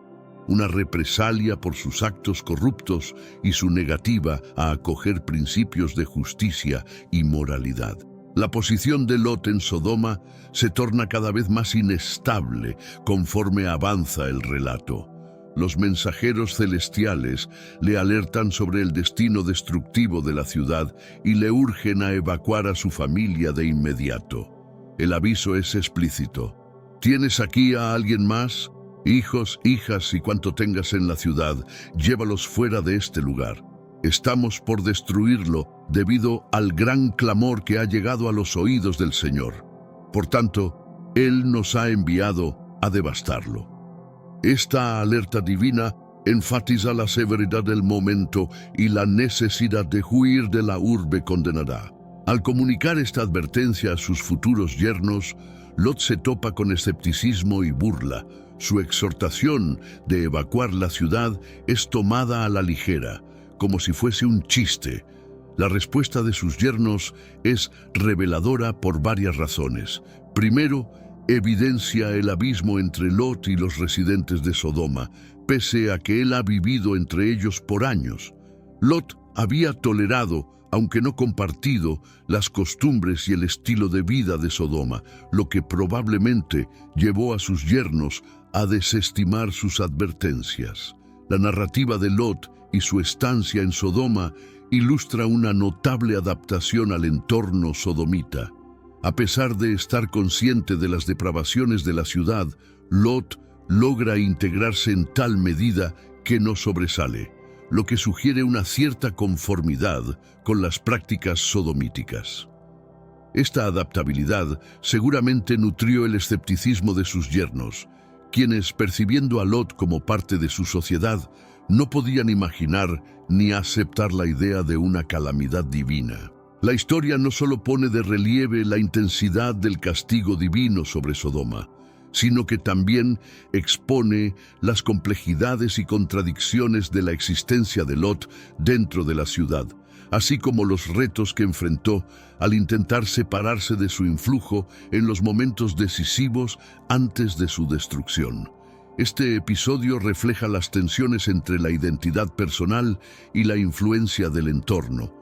una represalia por sus actos corruptos y su negativa a acoger principios de justicia y moralidad. La posición de Lot en Sodoma se torna cada vez más inestable conforme avanza el relato. Los mensajeros celestiales le alertan sobre el destino destructivo de la ciudad y le urgen a evacuar a su familia de inmediato. El aviso es explícito. ¿Tienes aquí a alguien más? Hijos, hijas y cuanto tengas en la ciudad, llévalos fuera de este lugar. Estamos por destruirlo debido al gran clamor que ha llegado a los oídos del Señor. Por tanto, Él nos ha enviado a devastarlo. Esta alerta divina enfatiza la severidad del momento y la necesidad de huir de la urbe condenada. Al comunicar esta advertencia a sus futuros yernos, Lot se topa con escepticismo y burla. Su exhortación de evacuar la ciudad es tomada a la ligera, como si fuese un chiste. La respuesta de sus yernos es reveladora por varias razones. Primero, evidencia el abismo entre Lot y los residentes de Sodoma, pese a que él ha vivido entre ellos por años. Lot había tolerado, aunque no compartido, las costumbres y el estilo de vida de Sodoma, lo que probablemente llevó a sus yernos a desestimar sus advertencias. La narrativa de Lot y su estancia en Sodoma ilustra una notable adaptación al entorno sodomita. A pesar de estar consciente de las depravaciones de la ciudad, Lot logra integrarse en tal medida que no sobresale, lo que sugiere una cierta conformidad con las prácticas sodomíticas. Esta adaptabilidad seguramente nutrió el escepticismo de sus yernos, quienes, percibiendo a Lot como parte de su sociedad, no podían imaginar ni aceptar la idea de una calamidad divina. La historia no solo pone de relieve la intensidad del castigo divino sobre Sodoma, sino que también expone las complejidades y contradicciones de la existencia de Lot dentro de la ciudad, así como los retos que enfrentó al intentar separarse de su influjo en los momentos decisivos antes de su destrucción. Este episodio refleja las tensiones entre la identidad personal y la influencia del entorno.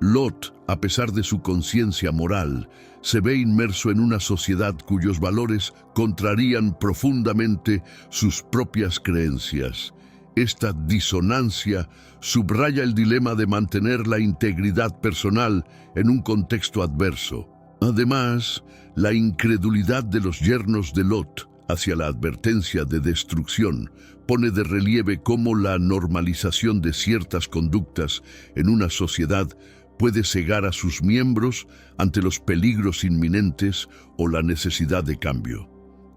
Lot, a pesar de su conciencia moral, se ve inmerso en una sociedad cuyos valores contrarían profundamente sus propias creencias. Esta disonancia subraya el dilema de mantener la integridad personal en un contexto adverso. Además, la incredulidad de los yernos de Lot hacia la advertencia de destrucción pone de relieve cómo la normalización de ciertas conductas en una sociedad puede cegar a sus miembros ante los peligros inminentes o la necesidad de cambio.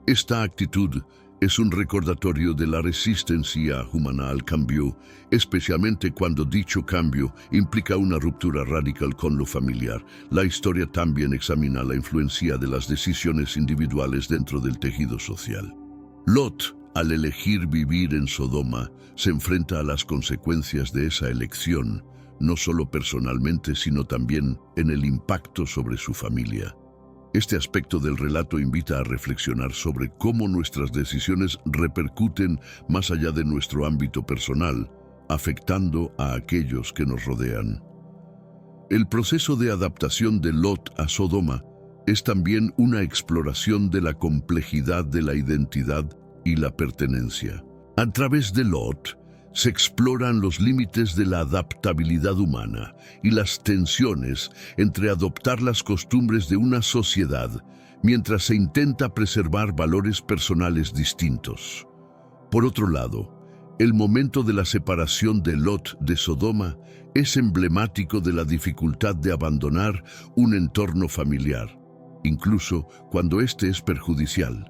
Esta actitud es un recordatorio de la resistencia humana al cambio, especialmente cuando dicho cambio implica una ruptura radical con lo familiar. La historia también examina la influencia de las decisiones individuales dentro del tejido social. Lot, al elegir vivir en Sodoma, se enfrenta a las consecuencias de esa elección, no solo personalmente, sino también en el impacto sobre su familia. Este aspecto del relato invita a reflexionar sobre cómo nuestras decisiones repercuten más allá de nuestro ámbito personal, afectando a aquellos que nos rodean. El proceso de adaptación de Lot a Sodoma es también una exploración de la complejidad de la identidad y la pertenencia. A través de Lot, se exploran los límites de la adaptabilidad humana y las tensiones entre adoptar las costumbres de una sociedad mientras se intenta preservar valores personales distintos. Por otro lado, el momento de la separación de Lot de Sodoma es emblemático de la dificultad de abandonar un entorno familiar, incluso cuando éste es perjudicial.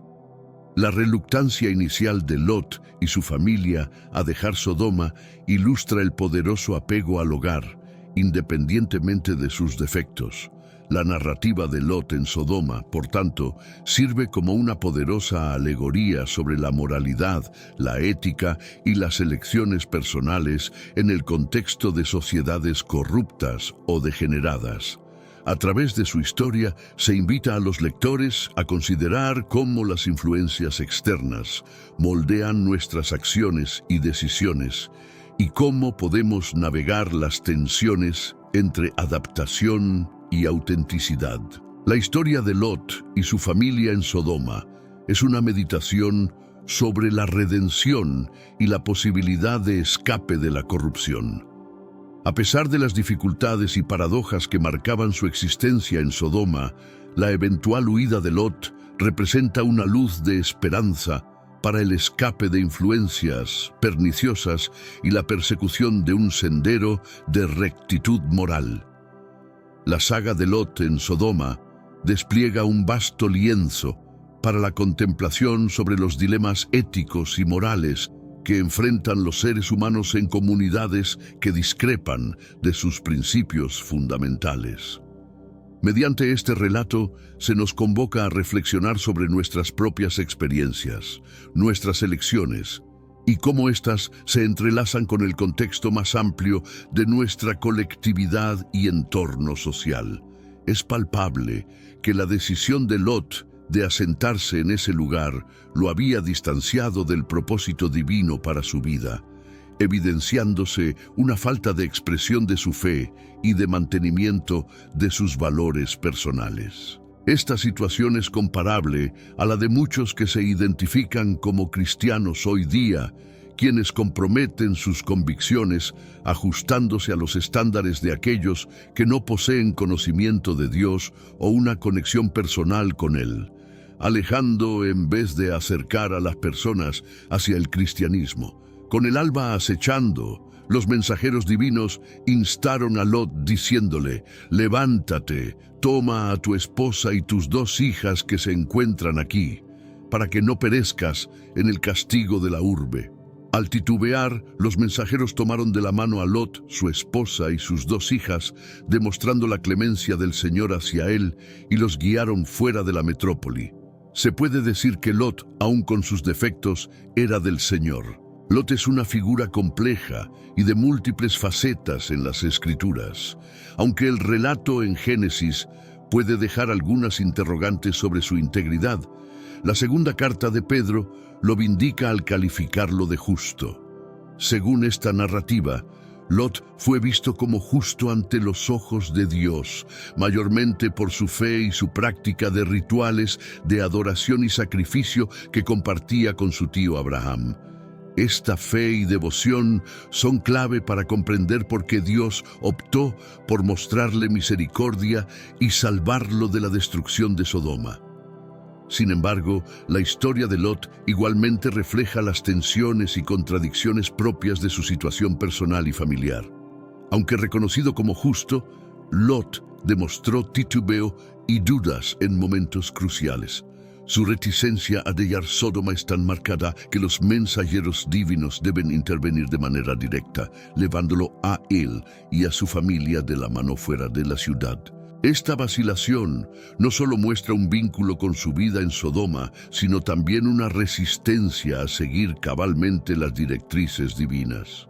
La reluctancia inicial de Lot y su familia a dejar Sodoma ilustra el poderoso apego al hogar, independientemente de sus defectos. La narrativa de Lot en Sodoma, por tanto, sirve como una poderosa alegoría sobre la moralidad, la ética y las elecciones personales en el contexto de sociedades corruptas o degeneradas. A través de su historia, se invita a los lectores a considerar cómo las influencias externas moldean nuestras acciones y decisiones y cómo podemos navegar las tensiones entre adaptación y autenticidad. La historia de Lot y su familia en Sodoma es una meditación sobre la redención y la posibilidad de escape de la corrupción. A pesar de las dificultades y paradojas que marcaban su existencia en Sodoma, la eventual huida de Lot representa una luz de esperanza para el escape de influencias perniciosas y la persecución de un sendero de rectitud moral. La saga de Lot en Sodoma despliega un vasto lienzo para la contemplación sobre los dilemas éticos y morales que enfrentan los seres humanos en comunidades que discrepan de sus principios fundamentales. Mediante este relato, se nos convoca a reflexionar sobre nuestras propias experiencias, nuestras elecciones, y cómo éstas se entrelazan con el contexto más amplio de nuestra colectividad y entorno social. Es palpable que la decisión de Lot de asentarse en ese lugar lo había distanciado del propósito divino para su vida, evidenciándose una falta de expresión de su fe y de mantenimiento de sus valores personales. Esta situación es comparable a la de muchos que se identifican como cristianos hoy día, quienes comprometen sus convicciones ajustándose a los estándares de aquellos que no poseen conocimiento de Dios o una conexión personal con Él, alejando en vez de acercar a las personas hacia el cristianismo. Con el alba acechando, los mensajeros divinos instaron a Lot diciéndole: «Levántate, toma a tu esposa y tus 2 hijas que se encuentran aquí, para que no perezcas en el castigo de la urbe». Al titubear, los mensajeros tomaron de la mano a Lot, su esposa y sus 2 hijas, demostrando la clemencia del Señor hacia él, y los guiaron fuera de la metrópoli. Se puede decir que Lot, aun con sus defectos, era del Señor. Lot es una figura compleja y de múltiples facetas en las Escrituras. Aunque el relato en Génesis puede dejar algunas interrogantes sobre su integridad, La segunda carta de Pedro lo vindica al calificarlo de justo. Según esta narrativa, Lot fue visto como justo ante los ojos de Dios, mayormente por su fe y su práctica de rituales de adoración y sacrificio que compartía con su tío Abraham. Esta fe y devoción son clave para comprender por qué Dios optó por mostrarle misericordia y salvarlo de la destrucción de Sodoma. Sin embargo, la historia de Lot igualmente refleja las tensiones y contradicciones propias de su situación personal y familiar. Aunque reconocido como justo, Lot demostró titubeo y dudas en momentos cruciales. Su reticencia a dejar Sodoma es tan marcada que los mensajeros divinos deben intervenir de manera directa, llevándolo a él y a su familia de la mano fuera de la ciudad. Esta vacilación no solo muestra un vínculo con su vida en Sodoma, sino también una resistencia a seguir cabalmente las directrices divinas.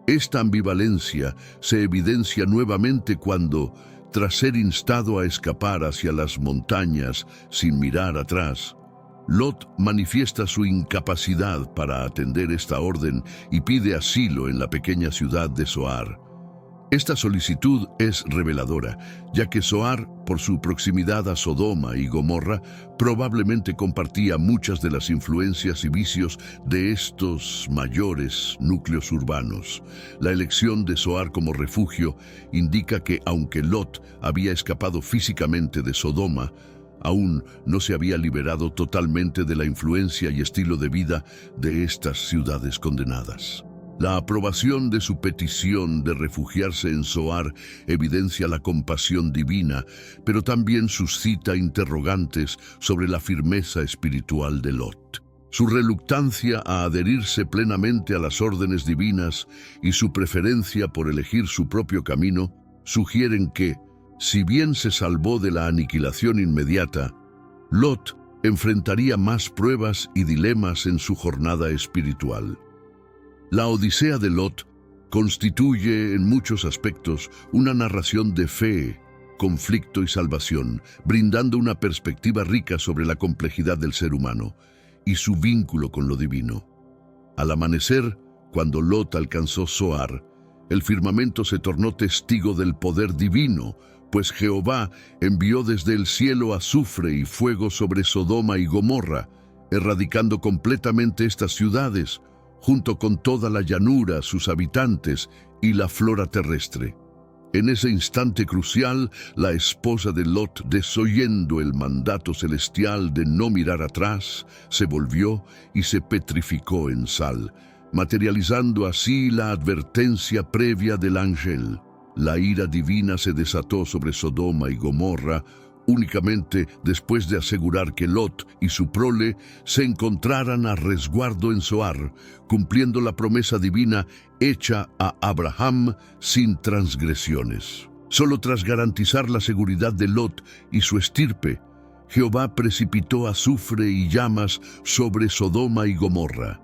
Esta ambivalencia se evidencia nuevamente cuando, tras ser instado a escapar hacia las montañas sin mirar atrás, Lot manifiesta su incapacidad para atender esta orden y pide asilo en la pequeña ciudad de Zoar. Esta solicitud es reveladora, ya que Zoar, por su proximidad a Sodoma y Gomorra, probablemente compartía muchas de las influencias y vicios de estos mayores núcleos urbanos. La elección de Zoar como refugio indica que, aunque Lot había escapado físicamente de Sodoma, aún no se había liberado totalmente de la influencia y estilo de vida de estas ciudades condenadas. La aprobación de su petición de refugiarse en Zoar evidencia la compasión divina, pero también suscita interrogantes sobre la firmeza espiritual de Lot. Su reluctancia a adherirse plenamente a las órdenes divinas y su preferencia por elegir su propio camino sugieren que, si bien se salvó de la aniquilación inmediata, Lot enfrentaría más pruebas y dilemas en su jornada espiritual. La Odisea de Lot constituye en muchos aspectos una narración de fe, conflicto y salvación, brindando una perspectiva rica sobre la complejidad del ser humano y su vínculo con lo divino. Al amanecer, cuando Lot alcanzó Zoar, el firmamento se tornó testigo del poder divino, pues Jehová envió desde el cielo azufre y fuego sobre Sodoma y Gomorra, erradicando completamente estas ciudades, junto con toda la llanura, sus habitantes y la flora terrestre. En ese instante crucial, la esposa de Lot, desoyendo el mandato celestial de no mirar atrás, se volvió y se petrificó en sal, materializando así la advertencia previa del ángel. La ira divina se desató sobre Sodoma y Gomorra, únicamente después de asegurar que Lot y su prole se encontraran a resguardo en Zoar, cumpliendo la promesa divina hecha a Abraham sin transgresiones. Solo tras garantizar la seguridad de Lot y su estirpe, Jehová precipitó azufre y llamas sobre Sodoma y Gomorra.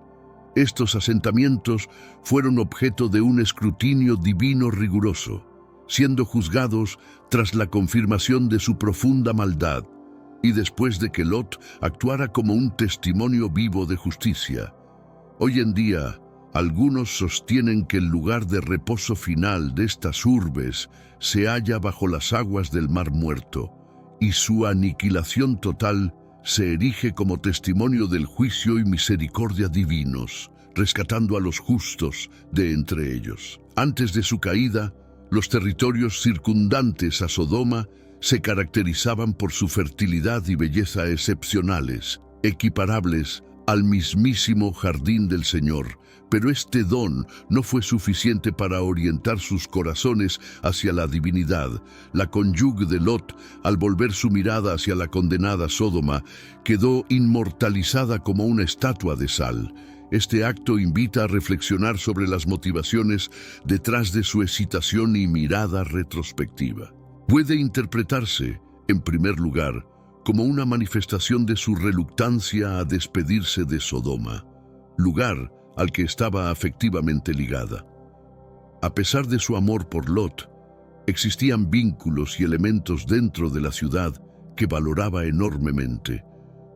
Estos asentamientos fueron objeto de un escrutinio divino riguroso, siendo juzgados tras la confirmación de su profunda maldad y después de que Lot actuara como un testimonio vivo de justicia. Hoy en día, algunos sostienen que el lugar de reposo final de estas urbes se halla bajo las aguas del Mar Muerto, y su aniquilación total se erige como testimonio del juicio y misericordia divinos, rescatando a los justos de entre ellos. Antes de su caída, los territorios circundantes a Sodoma se caracterizaban por su fertilidad y belleza excepcionales, equiparables al mismísimo jardín del Señor, pero este don no fue suficiente para orientar sus corazones hacia la divinidad. La cónyuge de Lot, al volver su mirada hacia la condenada Sodoma, quedó inmortalizada como una estatua de sal. Este acto invita a reflexionar sobre las motivaciones detrás de su excitación y mirada retrospectiva. Puede interpretarse, en primer lugar, como una manifestación de su reluctancia a despedirse de Sodoma, lugar al que estaba afectivamente ligada. A pesar de su amor por Lot, existían vínculos y elementos dentro de la ciudad que valoraba enormemente.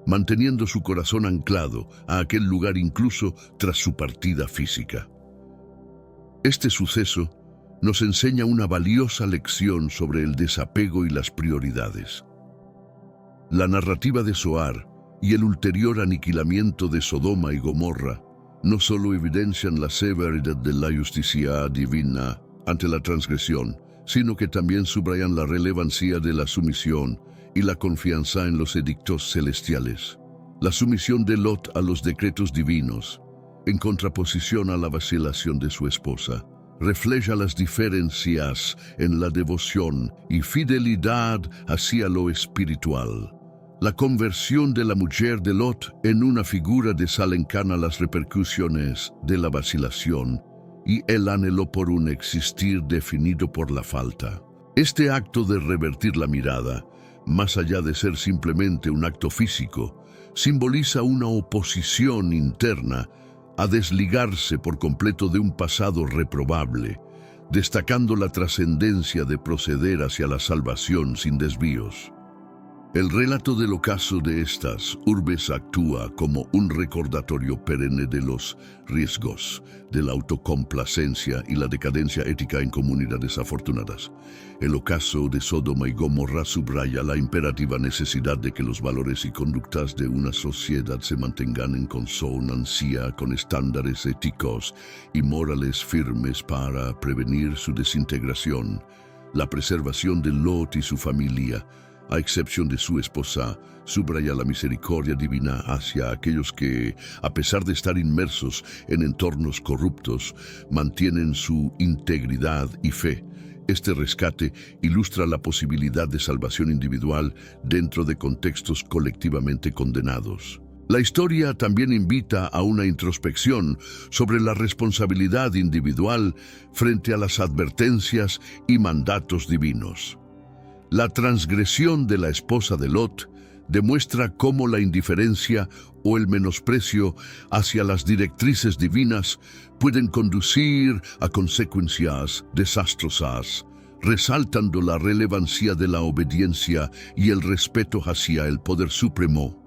manteniendo su corazón anclado a aquel lugar incluso tras su partida física. Este suceso nos enseña una valiosa lección sobre el desapego y las prioridades. La narrativa de Zohar y el ulterior aniquilamiento de Sodoma y Gomorra no solo evidencian la severidad de la justicia divina ante la transgresión, sino que también subrayan la relevancia de la sumisión y la confianza en los edictos celestiales. La sumisión de Lot a los decretos divinos, en contraposición a la vacilación de su esposa, refleja las diferencias en la devoción y fidelidad hacia lo espiritual. La conversión de la mujer de Lot en una figura de sal encarna las repercusiones de la vacilación y el anhelo por un existir definido por la falta. Este acto de revertir la mirada, más allá de ser simplemente un acto físico, simboliza una oposición interna a desligarse por completo de un pasado reprobable, destacando la trascendencia de proceder hacia la salvación sin desvíos. El relato del ocaso de estas urbes actúa como un recordatorio perenne de los riesgos de la autocomplacencia y la decadencia ética en comunidades afortunadas. El ocaso de Sodoma y Gomorra subraya la imperativa necesidad de que los valores y conductas de una sociedad se mantengan en consonancia con estándares éticos y morales firmes para prevenir su desintegración. La preservación de Lot y su familia, a excepción de su esposa, subraya la misericordia divina hacia aquellos que, a pesar de estar inmersos en entornos corruptos, mantienen su integridad y fe. Este rescate ilustra la posibilidad de salvación individual dentro de contextos colectivamente condenados. La historia también invita a una introspección sobre la responsabilidad individual frente a las advertencias y mandatos divinos. La transgresión de la esposa de Lot demuestra cómo la indiferencia o el menosprecio hacia las directrices divinas pueden conducir a consecuencias desastrosas, resaltando la relevancia de la obediencia y el respeto hacia el poder supremo.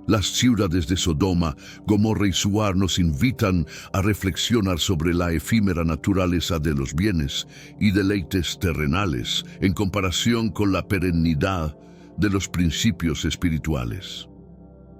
Las ciudades de Sodoma, Gomorra y Zoar nos invitan a reflexionar sobre la efímera naturaleza de los bienes y deleites terrenales en comparación con la perennidad de los principios espirituales.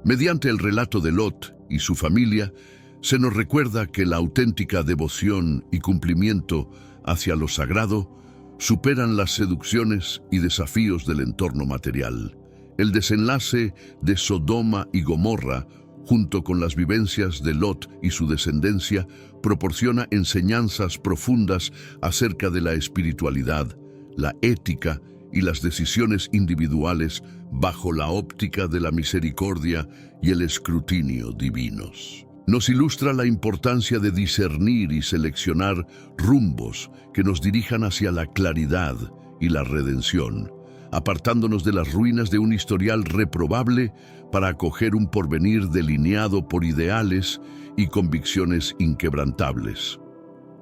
Mediante el relato de Lot y su familia, se nos recuerda que la auténtica devoción y cumplimiento hacia lo sagrado superan las seducciones y desafíos del entorno material. El desenlace de Sodoma y Gomorra, junto con las vivencias de Lot y su descendencia, proporciona enseñanzas profundas acerca de la espiritualidad, la ética y las decisiones individuales bajo la óptica de la misericordia y el escrutinio divinos. Nos ilustra la importancia de discernir y seleccionar rumbos que nos dirijan hacia la claridad y la redención, apartándonos de las ruinas de un historial reprobable para acoger un porvenir delineado por ideales y convicciones inquebrantables.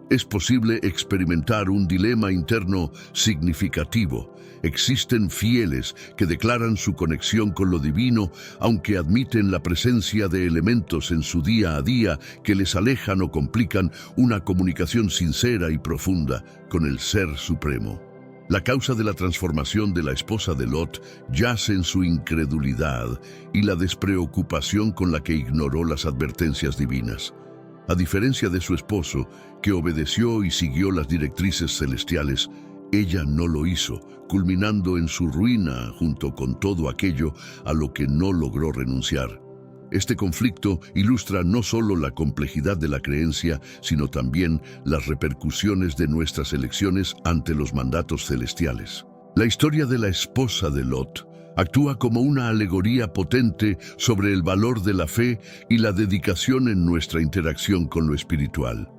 Es posible experimentar un dilema interno significativo. Existen fieles que declaran su conexión con lo divino, aunque admiten la presencia de elementos en su día a día que les alejan o complican una comunicación sincera y profunda con el Ser Supremo. La causa de la transformación de la esposa de Lot yace en su incredulidad y la despreocupación con la que ignoró las advertencias divinas. A diferencia de su esposo, que obedeció y siguió las directrices celestiales, ella no lo hizo, culminando en su ruina junto con todo aquello a lo que no logró renunciar. Este conflicto ilustra no solo la complejidad de la creencia, sino también las repercusiones de nuestras elecciones ante los mandatos celestiales. La historia de la esposa de Lot actúa como una alegoría potente sobre el valor de la fe y la dedicación en nuestra interacción con lo espiritual.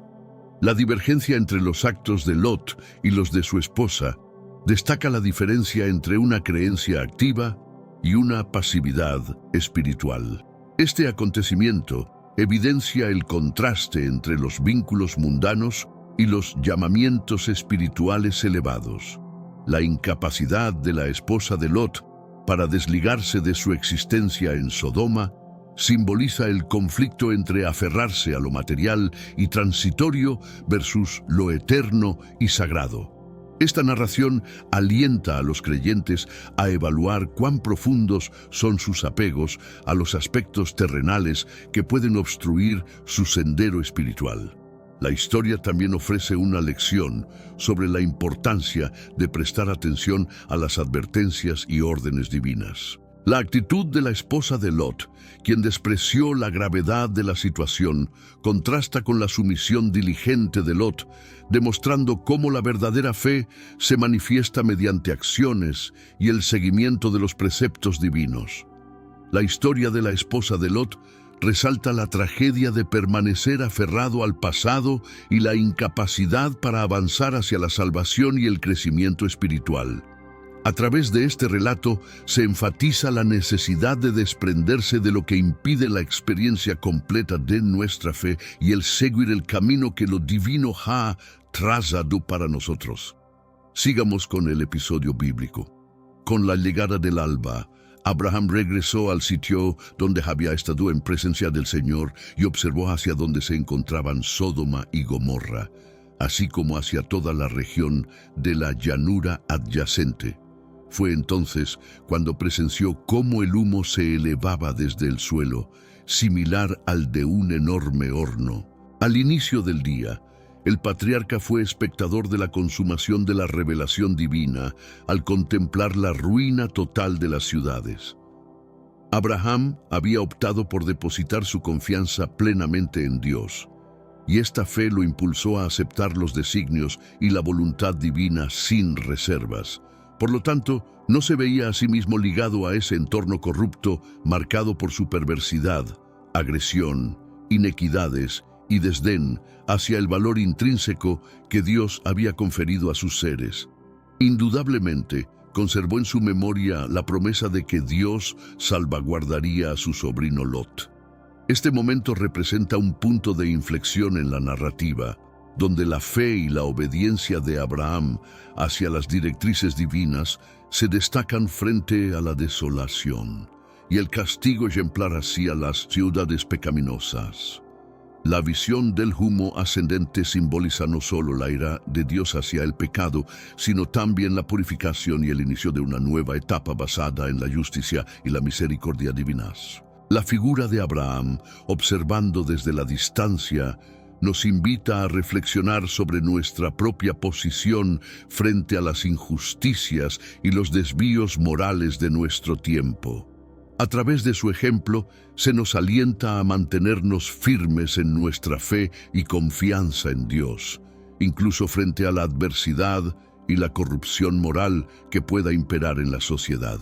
La divergencia entre los actos de Lot y los de su esposa destaca la diferencia entre una creencia activa y una pasividad espiritual. Este acontecimiento evidencia el contraste entre los vínculos mundanos y los llamamientos espirituales elevados. La incapacidad de la esposa de Lot para desligarse de su existencia en Sodoma, simboliza el conflicto entre aferrarse a lo material y transitorio versus lo eterno y sagrado. Esta narración alienta a los creyentes a evaluar cuán profundos son sus apegos a los aspectos terrenales que pueden obstruir su sendero espiritual. La historia también ofrece una lección sobre la importancia de prestar atención a las advertencias y órdenes divinas. La actitud de la esposa de Lot, quien despreció la gravedad de la situación, contrasta con la sumisión diligente de Lot, demostrando cómo la verdadera fe se manifiesta mediante acciones y el seguimiento de los preceptos divinos. La historia de la esposa de Lot resalta la tragedia de permanecer aferrado al pasado y la incapacidad para avanzar hacia la salvación y el crecimiento espiritual. A través de este relato se enfatiza la necesidad de desprenderse de lo que impide la experiencia completa de nuestra fe y el seguir el camino que lo divino ha trazado para nosotros. Sigamos con el episodio bíblico. Con la llegada del alba, Abraham regresó al sitio donde había estado en presencia del Señor y observó hacia donde se encontraban Sodoma y Gomorra, así como hacia toda la región de la llanura adyacente. Fue entonces cuando presenció cómo el humo se elevaba desde el suelo, similar al de un enorme horno. Al inicio del día, el patriarca fue espectador de la consumación de la revelación divina al contemplar la ruina total de las ciudades. Abraham había optado por depositar su confianza plenamente en Dios, y esta fe lo impulsó a aceptar los designios y la voluntad divina sin reservas. Por lo tanto, no se veía a sí mismo ligado a ese entorno corrupto marcado por su perversidad, agresión, inequidades y desdén hacia el valor intrínseco que Dios había conferido a sus seres. Indudablemente, conservó en su memoria la promesa de que Dios salvaguardaría a su sobrino Lot. Este momento representa un punto de inflexión en la narrativa, donde la fe y la obediencia de Abraham hacia las directrices divinas se destacan frente a la desolación y el castigo ejemplar hacia las ciudades pecaminosas. La visión del humo ascendente simboliza no solo la ira de Dios hacia el pecado, sino también la purificación y el inicio de una nueva etapa basada en la justicia y la misericordia divinas. La figura de Abraham, observando desde la distancia, nos invita a reflexionar sobre nuestra propia posición frente a las injusticias y los desvíos morales de nuestro tiempo. A través de su ejemplo, se nos alienta a mantenernos firmes en nuestra fe y confianza en Dios, incluso frente a la adversidad y la corrupción moral que pueda imperar en la sociedad.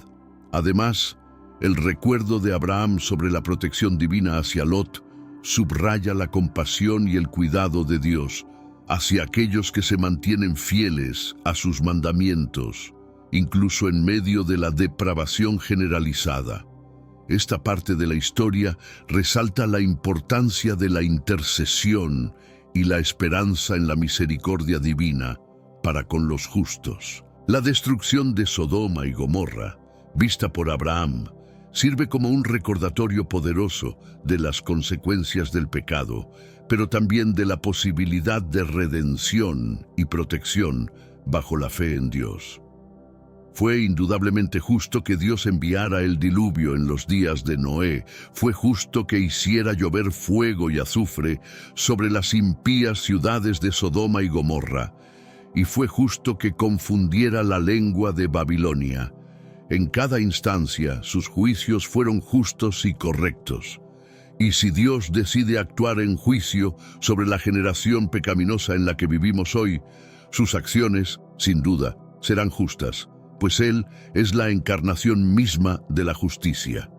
Además, el recuerdo de Abraham sobre la protección divina hacia Lot subraya la compasión y el cuidado de Dios hacia aquellos que se mantienen fieles a sus mandamientos, incluso en medio de la depravación generalizada. Esta parte de la historia resalta la importancia de la intercesión y la esperanza en la misericordia divina para con los justos. La destrucción de Sodoma y Gomorra, vista por Abraham, sirve como un recordatorio poderoso de las consecuencias del pecado, pero también de la posibilidad de redención y protección bajo la fe en Dios. Fue indudablemente justo que Dios enviara el diluvio en los días de Noé. Fue justo que hiciera llover fuego y azufre sobre las impías ciudades de Sodoma y Gomorra. Y fue justo que confundiera la lengua de Babilonia. En cada instancia, sus juicios fueron justos y correctos. Y si Dios decide actuar en juicio sobre la generación pecaminosa en la que vivimos hoy, sus acciones, sin duda, serán justas, pues Él es la encarnación misma de la justicia.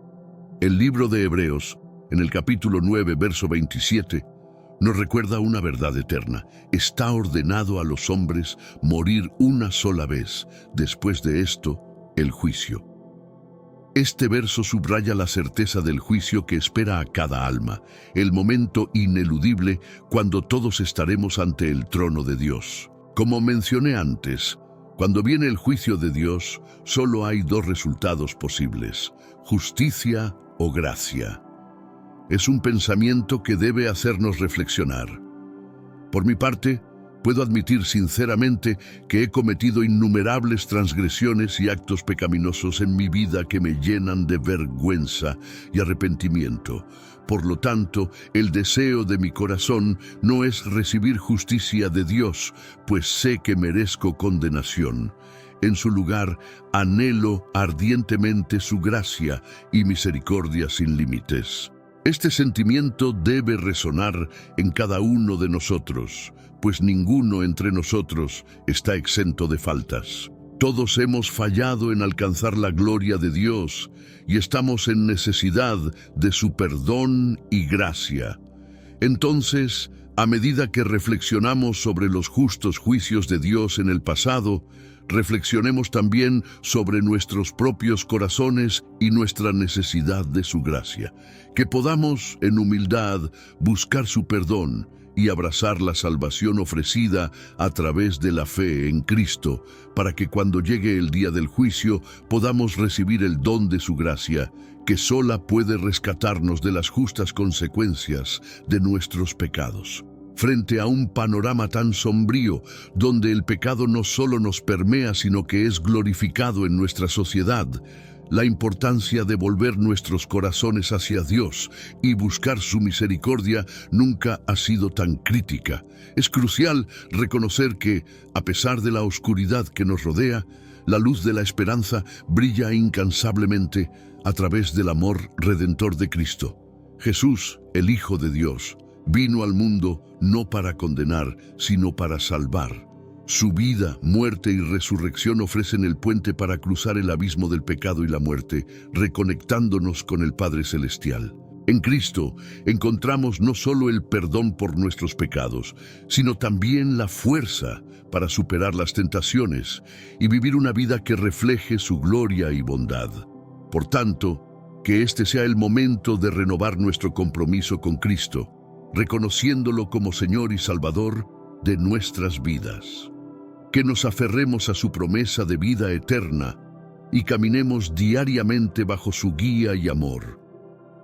El libro de Hebreos, en el capítulo 9, verso 27, nos recuerda una verdad eterna. Está ordenado a los hombres morir una sola vez, después de esto, el juicio. Este verso subraya la certeza del juicio que espera a cada alma, el momento ineludible cuando todos estaremos ante el trono de Dios. Como mencioné antes, Cuando viene el juicio de Dios, solo hay dos resultados posibles: justicia o gracia. Es un pensamiento que debe hacernos reflexionar. Por mi parte, puedo admitir sinceramente que he cometido innumerables transgresiones y actos pecaminosos en mi vida que me llenan de vergüenza y arrepentimiento. Por lo tanto, el deseo de mi corazón no es recibir justicia de Dios, pues sé que merezco condenación. En su lugar, anhelo ardientemente su gracia y misericordia sin límites. Este sentimiento debe resonar en cada uno de nosotros, pues ninguno entre nosotros está exento de faltas. Todos hemos fallado en alcanzar la gloria de Dios y estamos en necesidad de su perdón y gracia. Entonces, a medida que reflexionamos sobre los justos juicios de Dios en el pasado, reflexionemos también sobre nuestros propios corazones y nuestra necesidad de su gracia. Que podamos, en humildad, buscar su perdón y abrazar la salvación ofrecida a través de la fe en Cristo, para que cuando llegue el día del juicio podamos recibir el don de su gracia, que sola puede rescatarnos de las justas consecuencias de nuestros pecados. Frente a un panorama tan sombrío, donde el pecado no solo nos permea, sino que es glorificado en nuestra sociedad, la importancia de volver nuestros corazones hacia Dios y buscar su misericordia nunca ha sido tan crítica. Es crucial reconocer que, a pesar de la oscuridad que nos rodea, la luz de la esperanza brilla incansablemente a través del amor redentor de Cristo. Jesús, el Hijo de Dios, vino al mundo no para condenar, sino para salvar. Su vida, muerte y resurrección ofrecen el puente para cruzar el abismo del pecado y la muerte, reconectándonos con el Padre Celestial. En Cristo encontramos no solo el perdón por nuestros pecados, sino también la fuerza para superar las tentaciones y vivir una vida que refleje su gloria y bondad. Por tanto, que este sea el momento de renovar nuestro compromiso con Cristo, reconociéndolo como Señor y Salvador de nuestras vidas. Que nos aferremos a su promesa de vida eterna y caminemos diariamente bajo su guía y amor.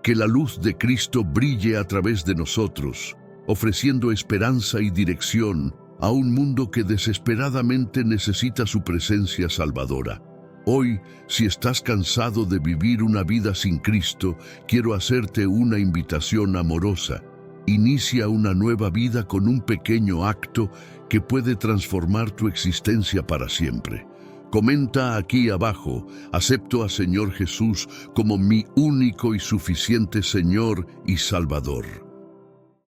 Que la luz de Cristo brille a través de nosotros, ofreciendo esperanza y dirección a un mundo que desesperadamente necesita su presencia salvadora. Hoy, si estás cansado de vivir una vida sin Cristo, quiero hacerte una invitación amorosa. Inicia una nueva vida con un pequeño acto que puede transformar tu existencia para siempre. Comenta aquí abajo: acepto a Señor Jesús como mi único y suficiente Señor y Salvador.